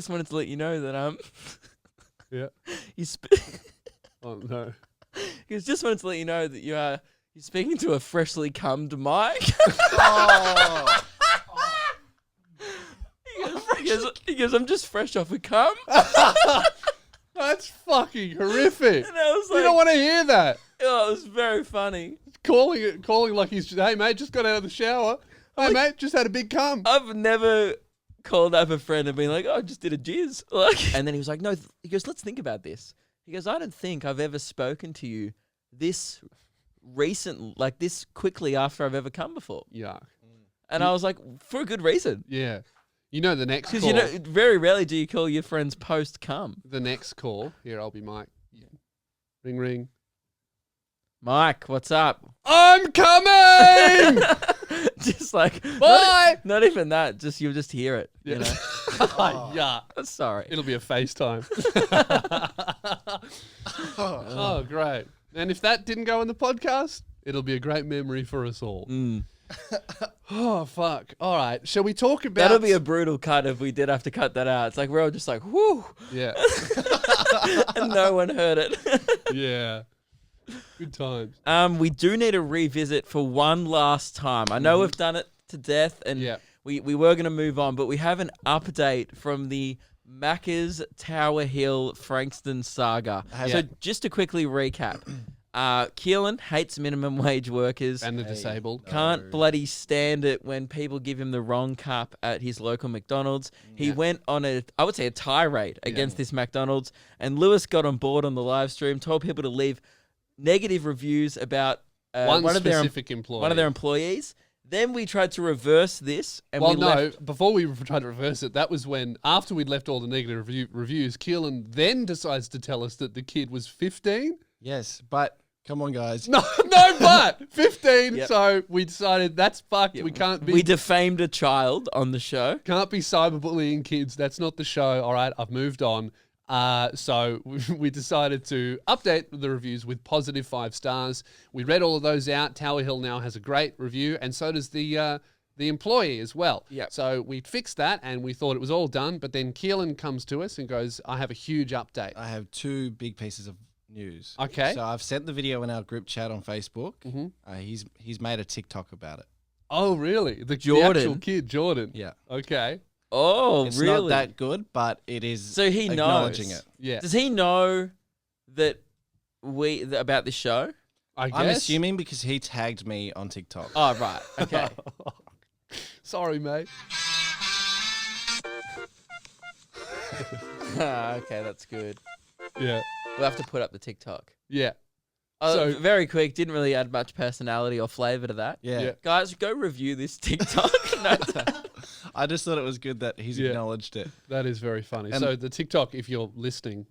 wanted to let you know that Yeah. you sp-" Oh no. he goes, "Just wanted to let you know that you're speaking to a freshly cummed Mike." He goes, "I'm just fresh off a cum." That's fucking horrific. And I was You like, don't want to hear that. oh, it was very funny. Calling like he's, "Hey mate, just got out of the shower. Hey mate, just had a big cum." I've never called up a friend and been like, "Oh, I just did a jizz." Like, and then he was like, "No," he goes, "Let's think about this." He goes, "I don't think I've ever spoken to you this recent, like this quickly after I've ever come before." Yuck. And I was like, for a good reason. Yeah. You know the next call. Because, you know, very rarely do you call your friends post-cum. The next call. Here, I'll be Mike. Ring, ring. Mike, what's up? I'm coming! Just like, Bye! Not even that, just you'll just hear it, you know? Yeah. Sorry. It'll be a FaceTime. Oh, great. And if that didn't go in the podcast, it'll be a great memory for us all. Mm. Oh, fuck. All right. Shall we talk about... That'll be a brutal cut if we did have to cut that out. It's like we're all just like, whoo. Yeah. And no one heard it. Yeah. Good times. We do need to revisit for one last time. I know we've done it to death and we were going to move on, but we have an update from the Macca's Tower Hill Frankston saga. So just to quickly recap. Keehlan hates minimum wage workers. And the disabled. Can't bloody stand it when people give him the wrong cup at his local McDonald's. He went on a tirade against this McDonald's, and Lewis got on board on the live stream, told people to leave negative reviews about one of their employees. Then we tried to reverse this. And before we tried to reverse it, that was when, after we'd left all the negative reviews, Keehlan then decides to tell us that the kid was 15. Yes, but come on, guys. No, but 15. Yep. So we decided that's fucked. Yep. We can't be. We defamed a child on the show. Can't be cyberbullying kids. That's not the show. All right, I've moved on. So we decided to update the reviews with positive 5 stars. We read all of those out. Tower Hill now has a great review, and so does the employee as well. Yep. So we fixed that, and we thought it was all done. But then Keehlan comes to us and goes, "I have a huge update. I have 2 big pieces of news." Okay. So I've sent the video in our group chat on Facebook. Mm-hmm. He's made a TikTok about it. Oh, really? The actual kid, Jordan. Yeah. Okay. Oh, it's really? It's not that good, but it is. So he acknowledging knows. It. Yeah. Does he know that about this show? I guess. I'm assuming because he tagged me on TikTok. Oh, right. Okay. Sorry, mate. Okay, that's good. Yeah. We'll have to put up the TikTok. Yeah. So very quick, didn't really add much personality or flavour to that. Yeah. Guys, go review this TikTok. I just thought it was good that he's acknowledged it. That is very funny. And so the TikTok, if you're listening,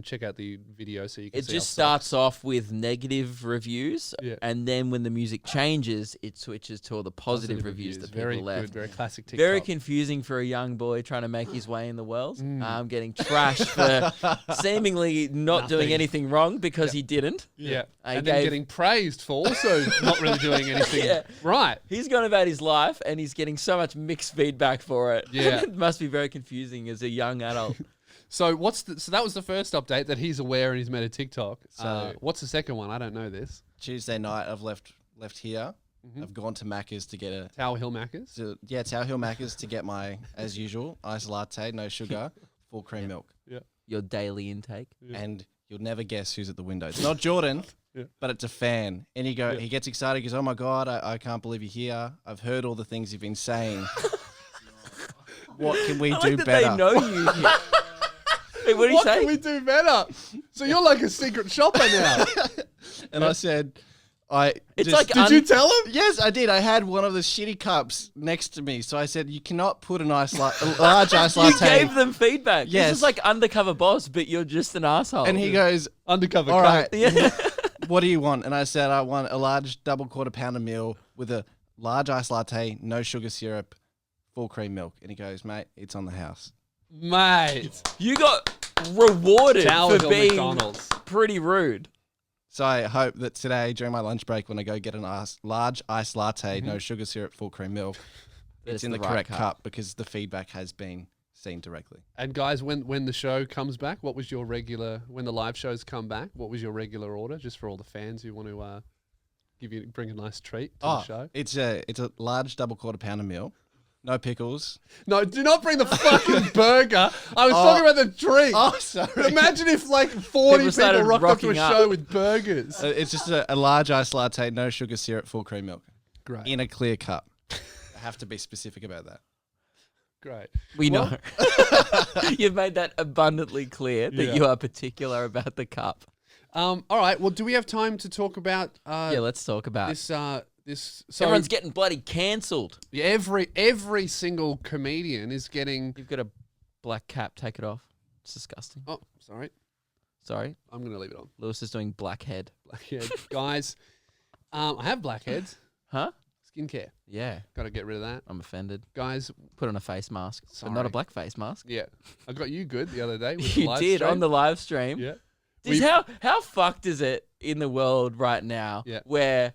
check out the video so you can see. It just starts off with negative reviews, and then when the music changes, it switches to all the positive reviews that people left. Good, very classic TikTok. Very confusing for a young boy trying to make his way in the world. Getting trashed for seemingly not doing anything wrong because he didn't. Yeah. And then getting praised for also not really doing anything right. He's gone about his life and he's getting so much mixed feedback for it. Yeah. It must be very confusing as a young adult. So that was the first update that he's aware and he's made a TikTok. So what's the second one? I don't know this. Tuesday night I've left here. I've gone to Macca's to get a Tower Hill Macca's. Tower Hill Macca's to get my, as usual, iced latte, no sugar, full cream milk. Yeah. Your daily intake. Yeah. And you'll never guess who's at the window. It's not Jordan, but it's a fan. And he gets excited. He goes, "Oh my God, I can't believe you're here. I've heard all the things you've been saying. What can we do better?" They know you. Hey, what did he say? What can we do better? So you're like a secret shopper now. And I said, did you tell him? Yes, I did. I had one of the shitty cups next to me. So I said, "You cannot put a large ice latte." You gave them feedback. Yes. This is like Undercover Boss, but you're just an asshole. And he goes, "Undercover all right, Yeah. what do you want?" And I said, "I want a large double quarter pounder meal with a large ice latte, no sugar syrup, full cream milk." And he goes, "Mate, it's on the house." Mate. You got rewarded Tower for Hill being McDonald's. pretty rude. So I hope that today, during my lunch break, when I go get a large iced latte, no sugar syrup, full cream milk, it's in the right correct cup because the feedback has been seen directly. And guys, when the show comes back, what was your regular, when the live shows come back, what was your regular order, just for all the fans who want to bring a nice treat to the show? It's a large double quarter pounder meal. No pickles. No, do not bring the fucking burger. I was talking about the drink. Oh, sorry. Imagine if like 40 people rocked up to a show with burgers. It's just a large iced latte, no sugar syrup, full cream milk. Great. In a clear cup. I have to be specific about that. Great. We know. You've made that abundantly clear that you are particular about the cup. All right. Well, do we have time to talk about let's talk about this? Everyone's getting bloody cancelled. Every single comedian is getting. You've got a black cap. Take it off. It's disgusting. Oh, sorry. I'm going to leave it on. Lewis is doing blackhead. Blackhead. Guys, I have blackheads. Huh? Skincare. Yeah. Got to get rid of that. I'm offended. Guys. Put on a face mask. Sorry. But not a black face mask. Yeah. I got you good the other day. With You the live did stream. on the live stream. Yeah. How fucked is it in the world right now where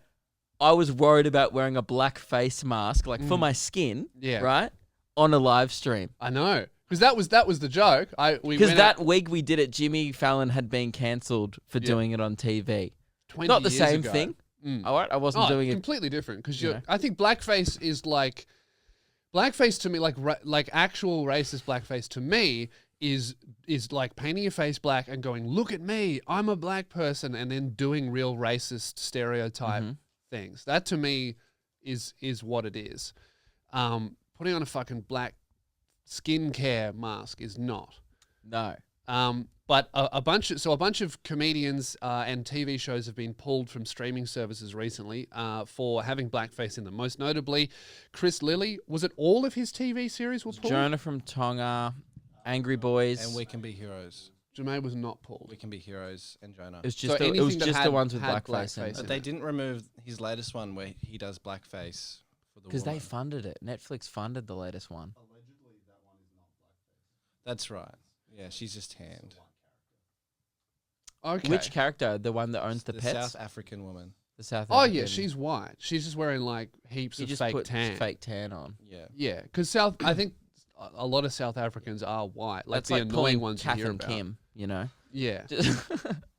I was worried about wearing a black face mask, like for my skin, right, on a live stream. I know. Because that was the joke. Because that week we did it, Jimmy Fallon had been cancelled for doing it on TV. 20 Not the years same ago. thing. All right, I wasn't doing it. Completely different. Because I think blackface is like blackface to me, like actual racist blackface to me is like painting your face black and going, look at me, I'm a black person, and then doing real racist stereotype things. That to me is what it is. Putting on a fucking black skincare mask is not. No. But a bunch of comedians and TV shows have been pulled from streaming services recently for having blackface in them. Most notably, Chris Lilly. Was it all of his TV series were pulled? Jonah from Tonga, Angry Boys, And We Can Be Heroes. Jermaine was not pulled. We Can Be Heroes and Jonah. It was just the ones with blackface in blackface it. But they didn't remove his latest one where he does blackface for the Because they woman. funded it. Netflix funded the latest one. That's right. Yeah, she's just tanned. Okay. Which character? The one that owns the pets? South African woman. The South Oh African. yeah, she's white. She's just wearing like heaps She of just fake put tan. fake tan on. Yeah. Yeah, because I think a lot of South Africans are white. Like That's the like annoying pulling ones Kath you hear and about. Kim, you know? Yeah.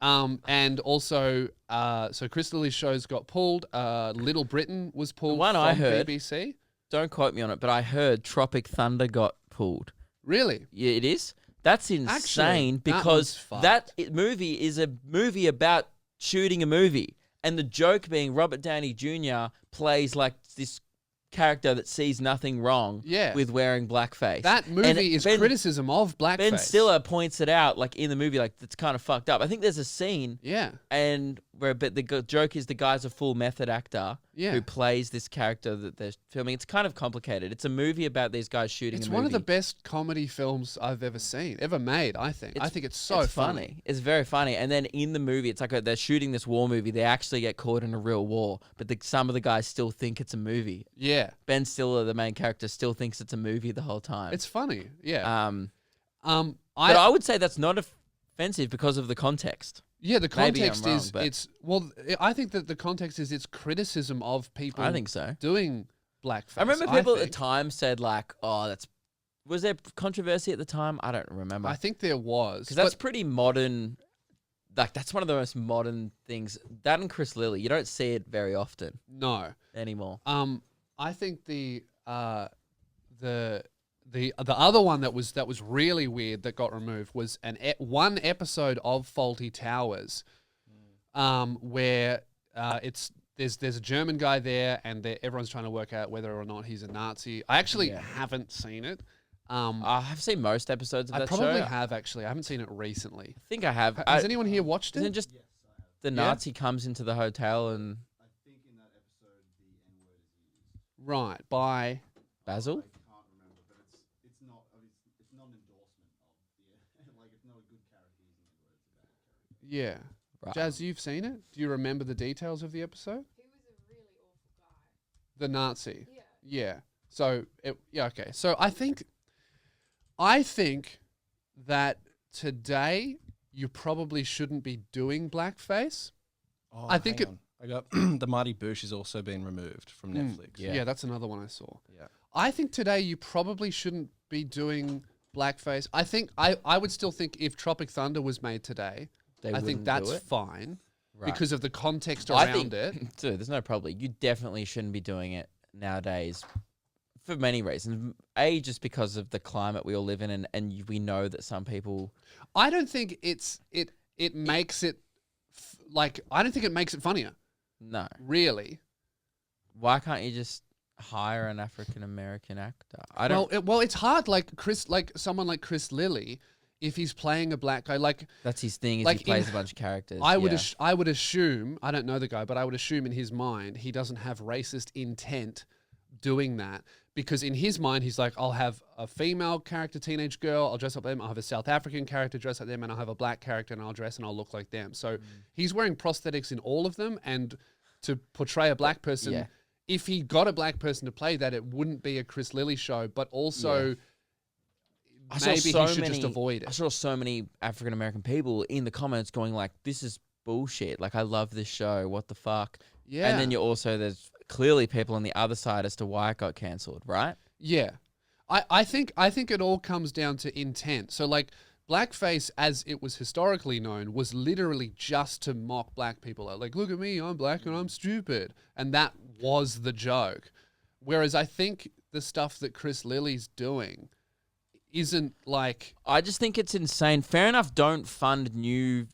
And also, so Chris Lilly's shows got pulled. Little Britain was pulled one from I heard- BBC. Don't quote me on it, but I heard Tropic Thunder got pulled. Really? Yeah, it is. That's insane that because one's fucked. that movie is a movie about shooting a movie. And the joke being Robert Downey Jr. plays like this character that sees nothing wrong with wearing blackface. That movie is criticism of blackface. Ben Stiller points it out like in the movie, like that's kind of fucked up. I think there's a scene and but the joke is the guy's a full method actor who plays this character that they're filming. It's kind of complicated. It's a movie about these guys shooting It's a movie. one of the best comedy films I've ever seen, ever made, I think. I think it's so funny. It's very funny. And then in the movie, it's like they're shooting this war movie. They actually get caught in a real war, but some of the guys still think it's a movie. Yeah. Ben Stiller, the main character, still thinks it's a movie the whole time. It's funny. Yeah. But I would say that's not offensive because of the context. Yeah, the context Maybe I'm wrong, I think that the context is it's criticism of people I think so. doing blackface. I remember people at the think. time said like, oh, was there controversy at the time? I don't remember. I think there was. Because that's pretty modern. Like, that's one of the most modern things. That and Chris Lilly, you don't see it very often. No. Anymore. I think the other one that was really weird that got removed was one episode of Fawlty Towers, where there's a German guy there and everyone's trying to work out whether or not he's a Nazi. I actually haven't seen it. I have seen most episodes of that show. I probably have actually. I haven't seen it recently. I think I have. Has anyone here watched it? Isn't it just the Nazi comes into the hotel and I think in that episode the N-word is used. Right, by Basil? I can't remember, but it's not an endorsement of the like it's not a good character using the word, it's a bad character. Yeah. Right. Jazz, you've seen it? Do you remember the details of the episode? He was a really awful guy. The Nazi. Yeah. Yeah. So okay. So I think that today you probably shouldn't be doing blackface. Oh, I think hang on. I got the Mighty Boosh has also been removed from Netflix. Yeah, that's another one I saw. Yeah. I think today you probably shouldn't be doing blackface. I think I would still think if Tropic Thunder was made today, I wouldn't think do that's it? fine Right. because of the context I around think, it. Dude, there's no problem. You definitely shouldn't be doing it nowadays for many reasons. A, just because of the climate we all live in, and we know that some people... I don't think it makes it I don't think it makes it funnier. No. Really. Why can't you just hire an African-American actor? I don't... Well, it's hard. Like someone like Chris Lilly, if he's playing a black guy, That's his thing, is like he plays a bunch of characters. I would yeah. I would assume, I don't know the guy, but I would assume in his mind he doesn't have racist intent doing that, because in his mind he's like, I'll have a female character, teenage girl, I'll dress up them, I'll have a South African character, dress like them, and I'll have a black character and I'll dress and I'll look like them. So he's wearing prosthetics in all of them, and to portray a black person, Yeah. if he got a black person to play that, it wouldn't be a Chris Lilly show, but also maybe he should just avoid it. I saw so many African-American people in the comments going like, this is bullshit. Like, I love this show. What the fuck? Yeah. And then there's clearly people on the other side as to why it got cancelled, right? Yeah. I think it all comes down to intent. So like blackface, as it was historically known, was literally just to mock black people. Like, look at me, I'm black and I'm stupid. And that was the joke. Whereas I think the stuff that Chris Lilly's doing isn't like... I just think it's insane. Fair enough, don't fund new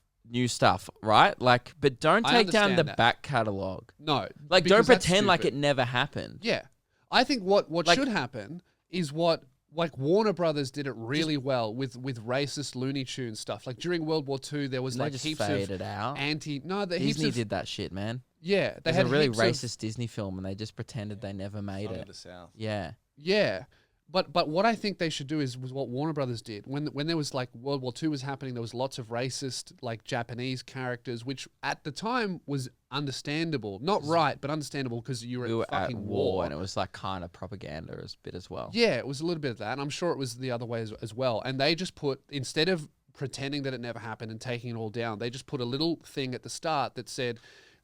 stuff, right? Like, but don't I take down the understand that. back catalogue. No. Like, because don't that's pretend like stupid. it never happened. Yeah. I think what Like- should happen is what like Warner Brothers did it really well with racist Looney Tunes stuff. Like during World War II, there was They like just heaps faded of out. the heaps Disney of did that shit, man. yeah. They There's had a really heaps of- racist Disney film, and they just pretended they never made Song it. of the South. Yeah. Yeah. But what I think they should do was what Warner Brothers did. When there was like World War II was happening, there was lots of racist like Japanese characters, which at the time was understandable. Not right, but understandable because you We were were at fucking at war, and it was like kind of propaganda a bit as well. Yeah, it was a little bit of that. And I'm sure it was the other way as well. And they just put, instead of pretending that it never happened and taking it all down, they just put a little thing at the start that said,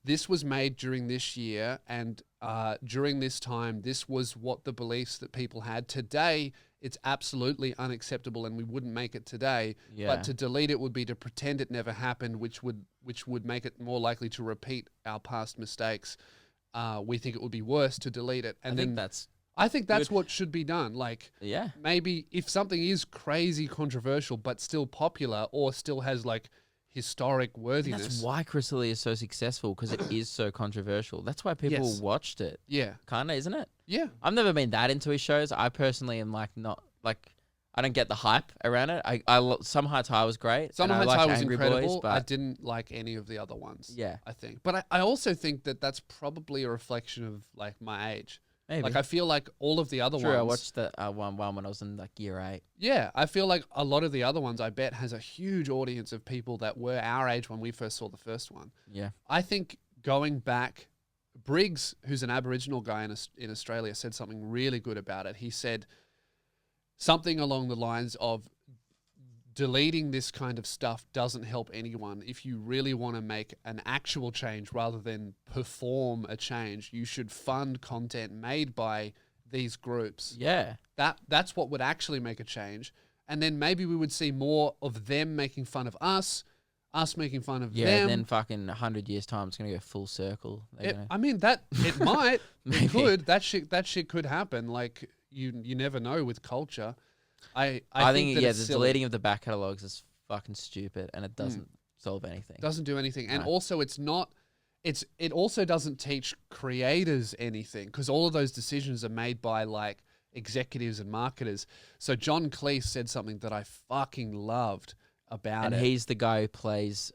this was made during this year, and during this time, this was what the beliefs that people had. Today, it's absolutely unacceptable, and we wouldn't make it today. Yeah. But to delete it would be to pretend it never happened, which would make it more likely to repeat our past mistakes. We think it would be worse to delete it. And I think that's what should be done. Like, Yeah. maybe if something is crazy controversial but still popular or still has like historic And worthiness. that's why Chris Lee is so successful, because it is so controversial. That's why people Yes. watched it. Yeah. Kinda, isn't it? Yeah. I've never been that into his shows. I personally am like not like I don't get the hype around it. Some Heights High was great. Summer and I Heights like High was Angry incredible. Boys, but I didn't like any of the other ones. Yeah. I think. But I also think that that's probably a reflection of like my age. maybe. Like I feel like all of the other True, ones. I watched the one when I was in like year 8. Yeah, I feel like a lot of the other ones, I bet, has a huge audience of people that were our age when we first saw the first one. Yeah. I think going back, Briggs, who's an Aboriginal guy in Australia, said something really good about it. He said something along the lines of, deleting this kind of stuff doesn't help anyone. If you really want to make an actual change rather than perform a change, you should fund content made by these groups. Yeah. That's what would actually make a change. And then maybe we would see more of them making fun of us making fun of Yeah, them. then fucking 100 years time it's gonna go full circle. I mean it might. Maybe. It could. That shit could happen. Like you never know with culture. I think that the it's silly. deleting of the back catalogs is fucking stupid, and it doesn't solve anything. Doesn't do anything. And No. also it also doesn't teach creators anything, because all of those decisions are made by like executives and marketers. So John Cleese said something that I fucking loved about And it. he's the guy who plays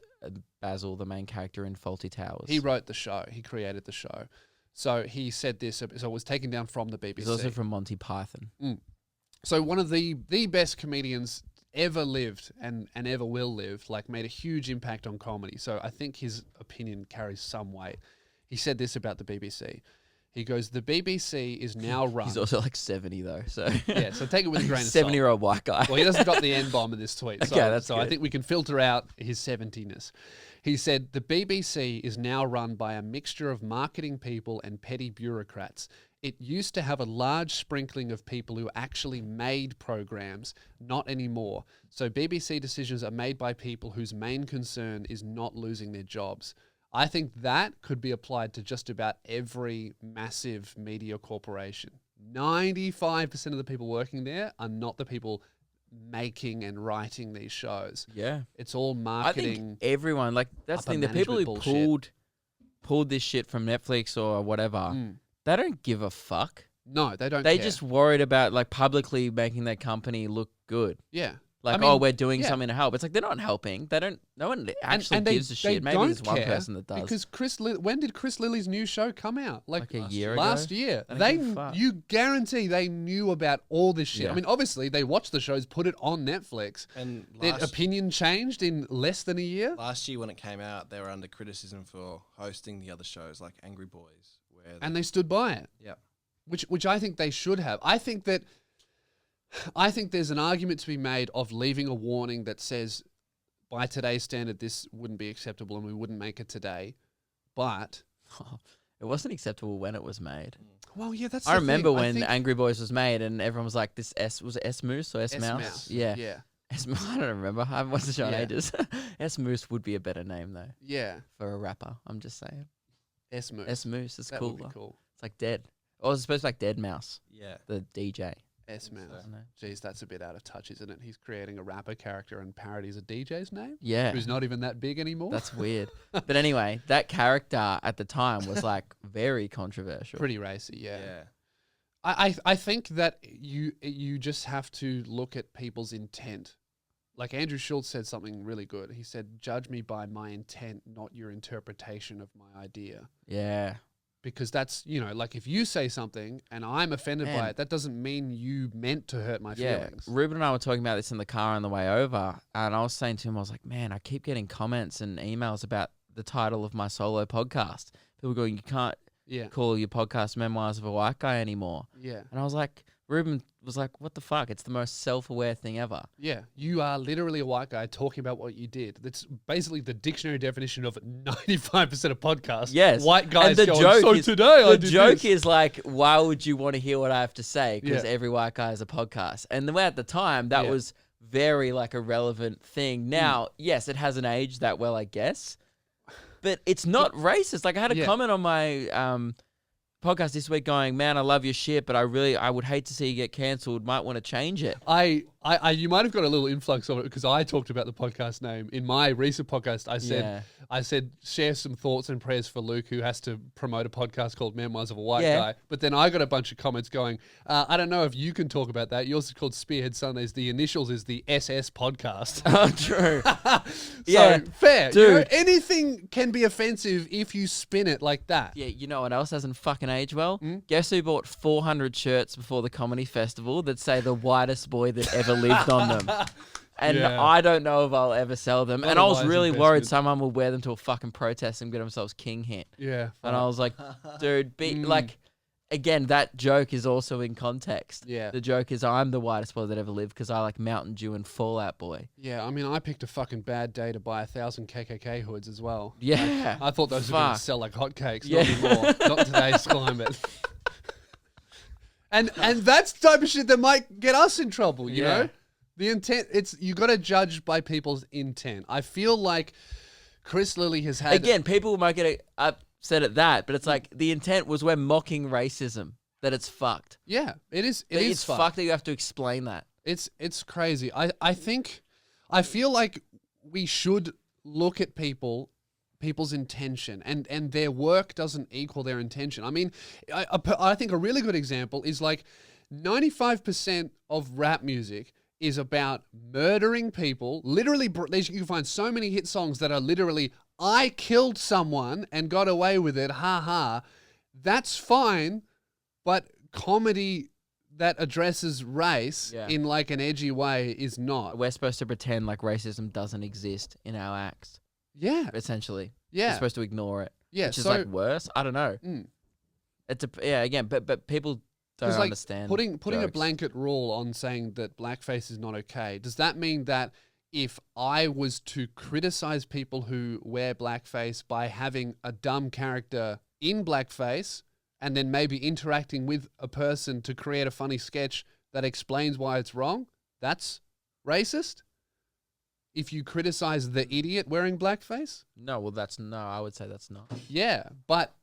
Basil, the main character in Faulty Towers. He wrote the show. He created the show. So he said this. So it was taken down from the BBC. He's also from Monty Python. So one of the best comedians ever lived and ever will live, like made a huge impact on comedy. So I think his opinion carries some weight. He said this about the BBC. He goes, the BBC is now run. He's also like 70 though, so Yeah, so take it with a grain of salt. 70-year-old white guy. Well, he doesn't drop the N-bomb in this tweet. So, Okay, that's so I good. think we can filter out his 70-ness. He said, the BBC is now run by a mixture of marketing people and petty bureaucrats. It used to have a large sprinkling of people who actually made programs, not anymore. So BBC decisions are made by people whose main concern is not losing their jobs. I think that could be applied to just about every massive media corporation. 95% of the people working there are not the people making and writing these shows. Yeah. It's all I marketing. think everyone, like, that's the upper thing. The people who management bullshit. pulled this shit from Netflix or whatever, they don't give a fuck. No, they don't They care. just worried about like publicly making their company look good. Yeah. Like, I mean, we're doing yeah. something to help. It's like they're not helping. No one actually they- gives a they shit. Maybe don't there's one care person that does. Because when did Chris Lilly's new show come out? Like a year ago? Last year. They don't give a fuck. You guarantee they knew about all this shit. Yeah. I mean, obviously they watched the shows, put it on Netflix. And Their opinion changed in less than a year. last year when it came out, they were under criticism for hosting the other shows like Angry Boys. And they stood by it. Yep. Which I think they should have. I think there's an argument to be made of leaving a warning that says, by today's standard, this wouldn't be acceptable and we wouldn't make it today. But It wasn't acceptable when it was made. Well, yeah, that's. I remember thing. when Angry Boys was made, and everyone was like, "This was it S Moose or S Mouse?" S-Mouse. Yeah, Yeah. I don't remember. I haven't watched the show in Yeah. ages. S Moose would be a better name though Yeah. for a rapper. I'm just saying. S-Moose. S Moose is That cool. would be Though. cool. It's like Dead. Or was it supposed to be like Dead Mouse, Yeah. the DJ? S-Mouse. I don't know. Jeez, that's a bit out of touch, isn't it? He's creating a rapper character and parodies a DJ's name? Yeah, Who's not even that big anymore? that's weird. But anyway, that character at the time was like very controversial. pretty racy, yeah. Yeah. I think that you just have to look at people's intent. Like Andrew Schultz said something really good. He said, "Judge me by my intent, not your interpretation of my idea." Yeah. Because that's, like if you say something and I'm offended by Man. it, that doesn't mean you meant to hurt my Yeah, feelings. Reuben and I were talking about this in the car on the way over, and I was saying to him, I was like, man, I keep getting comments and emails about the title of my solo podcast. People going, you can't Yeah. call your podcast Memoirs of a White Guy anymore. Yeah. And I was like, Reuben was like, what the fuck? It's the most self-aware thing ever. Yeah. You are literally a white guy talking about what you did. That's basically the dictionary definition of 95% of podcasts. Yes. White guys And the going, joke so is, today I the did joke this." is like, why would you want to hear what I have to say? Because Yeah. every white guy has a podcast. And the way at the time, that Yeah. was very like a relevant thing. Now, yes, it hasn't aged that well, I guess. But it's not racist. Like I had a Yeah. comment on my podcast this week going, man, I love your shit, but I would hate to see you get cancelled. Might want to change it. You might have got a little influx of it because I talked about the podcast name in my recent podcast. I said share some thoughts and prayers for Luke, who has to promote a podcast called Memoirs of a White Yeah. Guy. But then I got a bunch of comments going, I don't know if you can talk about that. Yours is called Spearhead Sundays. The initials is the SS podcast. Oh, true. So fair, dude. anything can be offensive if you spin it like that. Yeah, you know what else hasn't fucking aged well? Hmm? Guess who bought 400 shirts before the comedy festival that say the whitest boy that ever lived on them? And Yeah. I don't know if I'll ever sell them. Not And a I was wise really worried investment. someone would wear them to a fucking protest and get themselves king hit. Yeah, And I was like, dude, like, again, that joke is also in context. Yeah. The joke is I'm the whitest boy that ever lived because I like Mountain Dew and Fallout Boy. yeah. I mean, I picked a fucking bad day to buy 1,000 KKK hoods as well. Yeah. I thought those were going to Fuck. sell like hotcakes. Yeah. Not anymore. Not in today's climate. And that's the type of shit that might get us in trouble, you Yeah. know? The intent, you got to judge by people's intent. I feel like Chris Lilly has had... Again, people might get upset at that, but it's like the intent was we're mocking racism, that it's fucked. Yeah, it is. That It it's is fucked. fucked that you have to explain that. It's crazy. I feel like we should look at people's intention, and their work doesn't equal their intention. I mean, I think a really good example is like 95% of rap music is about murdering people. Literally, you can find so many hit songs that are literally, I killed someone and got away with it, ha ha. That's fine, but comedy that addresses race Yeah. in like an edgy way is not. We're supposed to pretend like racism doesn't exist in our acts, Yeah, essentially. yeah, We're supposed to ignore it, yeah. which is so like worse. I don't know. Mm. Again, but people don't it's like understand. putting a jokes. blanket rule on saying that blackface is not okay. Does that mean that if I was to criticize people who wear blackface by having a dumb character in blackface and then maybe interacting with a person to create a funny sketch that explains why it's wrong, that's racist? If you criticize the idiot wearing blackface? No, well, I would say that's not. Yeah, but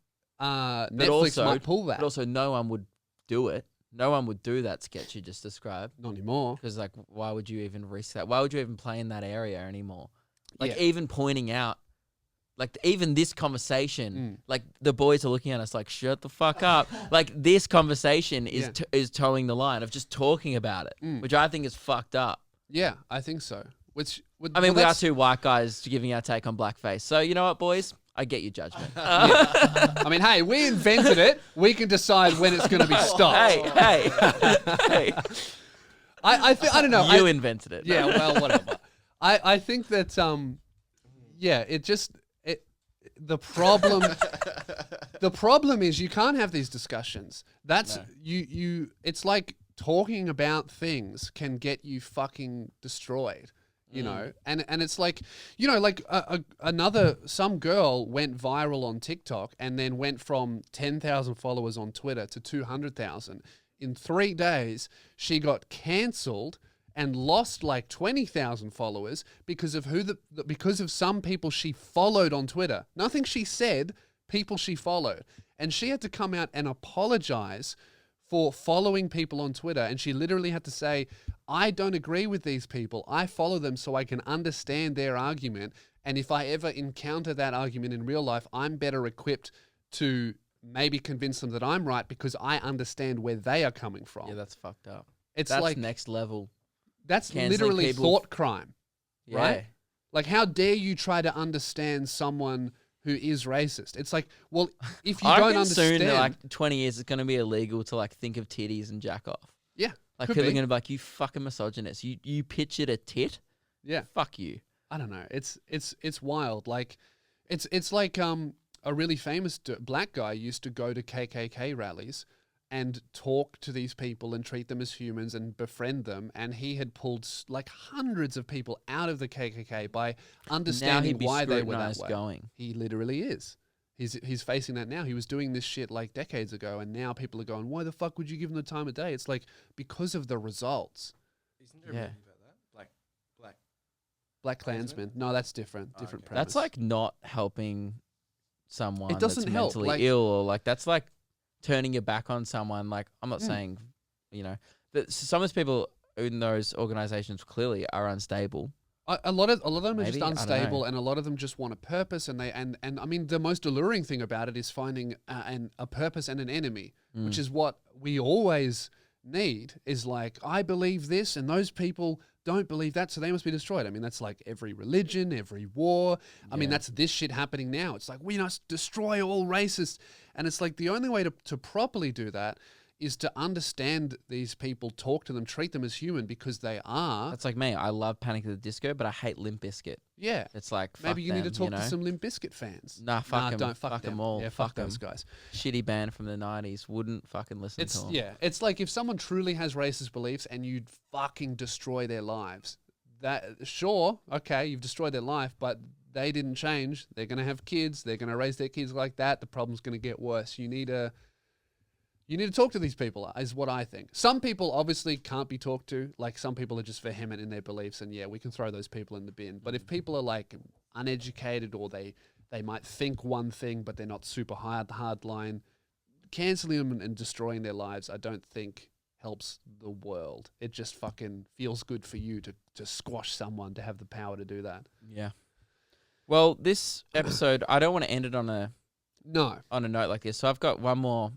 Netflix also- might pull that. But also, no one would do it. No one would do that sketch you just described. Not anymore. Because, like, why would you even risk that? Why would you even play in that area anymore? Like, Yeah. even pointing out, like, even this conversation, like, the boys are looking at us like, shut the fuck up. Like, this conversation is Yeah. is towing the line of just talking about it, which I think is fucked up. Yeah, I think so. I mean, we are two white guys giving our take on blackface. So, you know what, boys? I get your judgment. I mean, hey, we invented it. We can decide when it's going to be stopped. hey. I don't know. You invented it. Yeah, well, whatever. I think that the problem is you can't have these discussions. That's you it's like talking about things can get you fucking destroyed. you know, and it's like, you know, like some girl went viral on TikTok and then went from 10,000 followers on Twitter to 200,000. In 3 days, she got cancelled and lost like 20,000 followers because of because of some people she followed on Twitter. Nothing she said, people she followed. And she had to come out and apologize for following people on Twitter. And she literally had to say, I don't agree with these people. I follow them so I can understand their argument. And if I ever encounter that argument in real life, I'm better equipped to maybe convince them that I'm right because I understand where they are coming from. Yeah, that's fucked up. It's that's like next level. That's Canceling literally people. thought crime, Yeah. right? Like, how dare you try to understand someone who is racist? It's like, well, if you I don't reckon understand, soon, like 20 years, it's going to be illegal to like think of titties and jack off. yeah, Like could people be. are going to be like, you fucking misogynist. You pictured a tit? Yeah, Fuck you. I don't know. It's wild. Like, it's like a really famous black guy used to go to KKK rallies and talk to these people and treat them as humans and befriend them. And he had pulled like hundreds of people out of the KKK by understanding be why they were that scrutinised way. going. He literally is. He's facing that now. He was doing this shit like decades ago, and now people are going, why the fuck would you give him the time of day? It's like, because of the results. Isn't there Yeah. a movie about that? Black. Black Klansman. No, that's different. Oh, Different okay. premise. That's like not helping someone doesn't that's help, mentally like- ill, or like that's like turning your back on someone. Like, I'm not saying, you know, that some of those people in those organizations clearly are unstable. A lot of them are Maybe? just I don't know. unstable, and a lot of them just want a purpose. And I mean, the most alluring thing about it is finding a purpose and an enemy, which is what we always need. Is like, I believe this, and those people don't believe that, so they must be destroyed. I mean, that's like every religion, every war. I mean, that's this shit happening now. It's like, we must destroy all racists, and it's like the only way to properly do that is to understand these people, talk to them, treat them as human because they are. That's like me. I love Panic at the Disco, but I hate Limp Bizkit. Yeah. It's like, fuck Maybe you need to them, talk know? to some Limp Bizkit fans. Nah, fuck 'em. Don't Fuck them 'em all. Yeah, Fuck fuck those 'em. guys. Shitty band from the 90s. Wouldn't fucking listen to them. Yeah, it's like if someone truly has racist beliefs and you'd fucking destroy their lives. That sure, okay, you've destroyed their life, but they didn't change. They're gonna have kids. They're gonna raise their kids like that. The problem's gonna get worse. You need to talk to these people, is what I think. Some people obviously can't be talked to. Like, some people are just vehement in their beliefs, and yeah, we can throw those people in the bin. But if people are like uneducated, or they might think one thing, but they're not super hard line, canceling them and destroying their lives, I don't think helps the world. It just fucking feels good for you to squash someone, to have the power to do that. Yeah. Well, this episode, I don't want to end it on a No. note like this. So I've got one more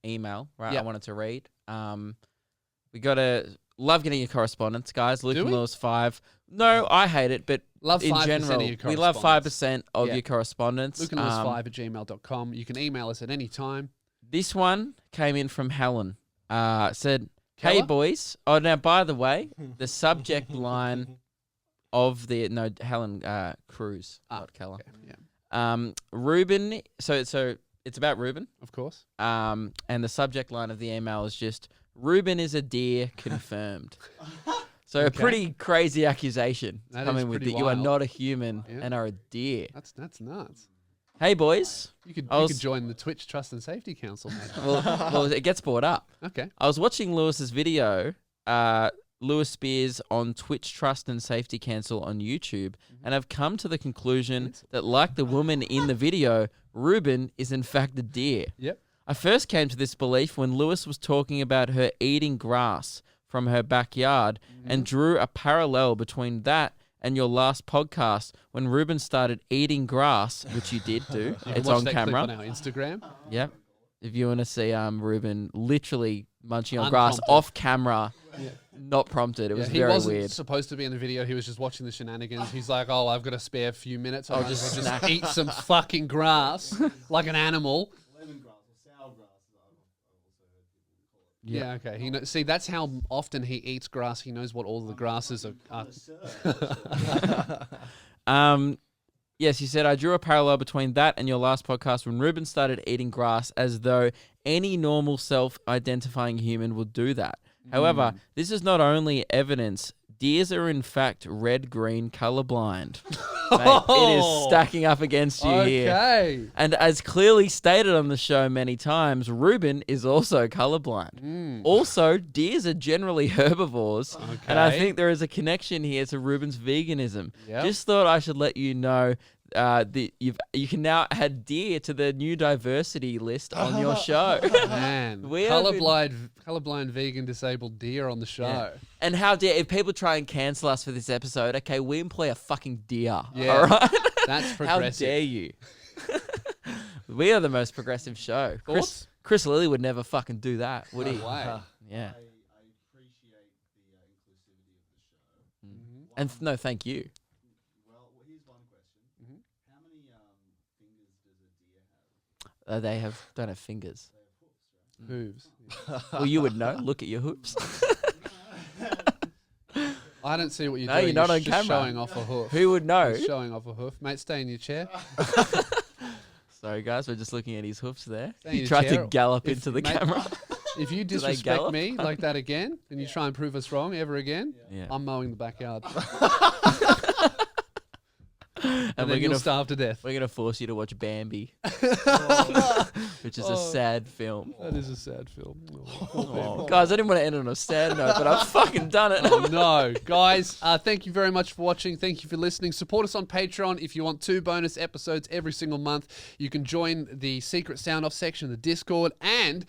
email, right? Yeah. I wanted to read. We got to love getting your correspondence, guys. Luke Do and we? Lewis 5. No, I hate it, but Love in 5% general, of your we love correspondence. 5% of Yeah. your correspondence. LukeandLewis5@gmail.com. You can email us at any time. This one came in from Helen. Said, "Hey Keller? boys." Oh, now by the way, the subject line of Helen Cruz, not Keller. Okay. Yeah, Reuben. So it's about Reuben. of course. And the subject line of the email is just, "Reuben is a deer, confirmed." So a Okay. pretty crazy accusation That coming is with pretty that you are wild. not a human Yeah. and are a deer. That's nuts. Hey boys. You could I was- join the Twitch Trust and Safety Council, mate. Well, it gets brought up. Okay. I was watching Lewis's video, Lewis Spears on Twitch Trust and Safety Council on YouTube, and I've come to the conclusion that, like the woman in the video, Reuben is in fact a deer. Yep. I first came to this belief when Lewis was talking about her eating grass from her backyard and drew a parallel between that and your last podcast when Reuben started eating grass, which you did do. It's Watch on that clip camera. on our Instagram. Yep. If you want to see Reuben literally munching on grass Unprompted. off camera, not prompted. It was he very wasn't weird. supposed to be in the video. He was just watching the shenanigans. He's like, "Oh, I've got a spare few minutes. I'll just just snack." eat some fucking grass like an animal." Lemongrass or sour grass, I've also heard people call it. Yeah. Okay. See, that's how often he eats grass. He knows what all the grasses are. Yes, he said, I drew a parallel between that and your last podcast when Reuben started eating grass, as though any normal self-identifying human would do that. However, this is not only evidence Deers are in fact red-green colorblind. Mate, it is stacking up against you here. Okay. And as clearly stated on the show many times, Reuben is also colorblind. Also, deers are generally herbivores, and I think there is a connection here to Reuben's veganism. Yep. Just thought I should let you know you can now add deer to the new diversity list on your show. Man, We have colorblind vegan disabled deer on the show. Yeah. And how dare if people try and cancel us for this episode? Okay, we employ a fucking deer. Yeah. All right. That's How progressive. dare you? We are the most progressive show. Thoughts? Chris Lilly would never fucking do that, would he? No way. Yeah. I appreciate the inclusivity of the show. And no, thank you. Well, here's one question. How many fingers does a deer have? They don't have fingers. Hooves. Well, you would know. Look at your hoops. I don't see what you're No, doing. you're not on just camera. showing off a hoof. Who would know? You're showing off a hoof. Mate, stay in your chair. Sorry, guys, we're just looking at his hoofs there. Stay in He your tried chair. to gallop If- into the mate, camera. If you they disrespect gallop? me like that again, and you try and prove us wrong ever again, Yeah. I'm mowing the backyard. And And then you'll starve to death. We're gonna force you to watch Bambi, which is a sad film. That is a sad film. Oh, guys, I didn't want to end on a sad note, but I've fucking done it. Oh, no. Guys, thank you very much for watching. Thank you for listening. Support us on Patreon. If you want 2 bonus episodes every single month, you can join the secret sound off section of the Discord. And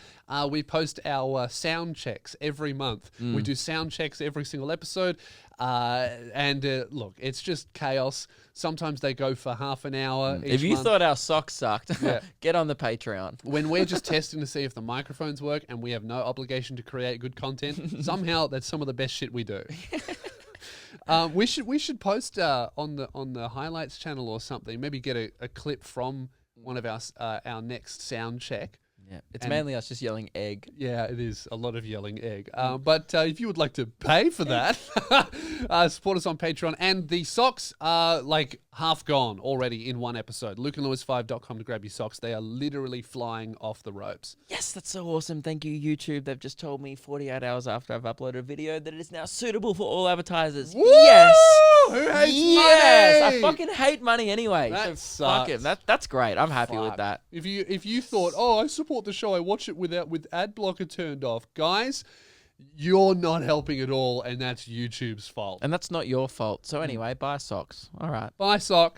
we post our sound checks every month. We do sound checks every single episode. Look, it's just chaos. Sometimes they go for half an hour. If you month. thought our socks sucked, Yeah. get on the Patreon. When we're just testing to see if the microphones work and we have no obligation to create good content, somehow that's some of the best shit we do. We should post on the highlights channel or something. Maybe get a clip from one of our next sound check. Yeah, it's And- mainly us just yelling egg. Yeah, it is a lot of yelling egg. But if you would like to pay for that, support us on Patreon. And the socks are like half gone already in one episode. LukeandLewis5.com to grab your socks. They are literally flying off the ropes. Yes, that's so awesome. Thank you, YouTube. They've just told me 48 hours after I've uploaded a video that it is now suitable for all advertisers. Yes. Who hates Yes. money? I fucking hate money anyway. That so fuck it. sucks. That's great. I'm happy with Fuck. that. If you thought, oh, I support the show, I watch it with ad blocker turned off, guys, you're not helping at all, and that's YouTube's fault. And that's not your fault. So anyway, buy socks. All right. Bye, sock.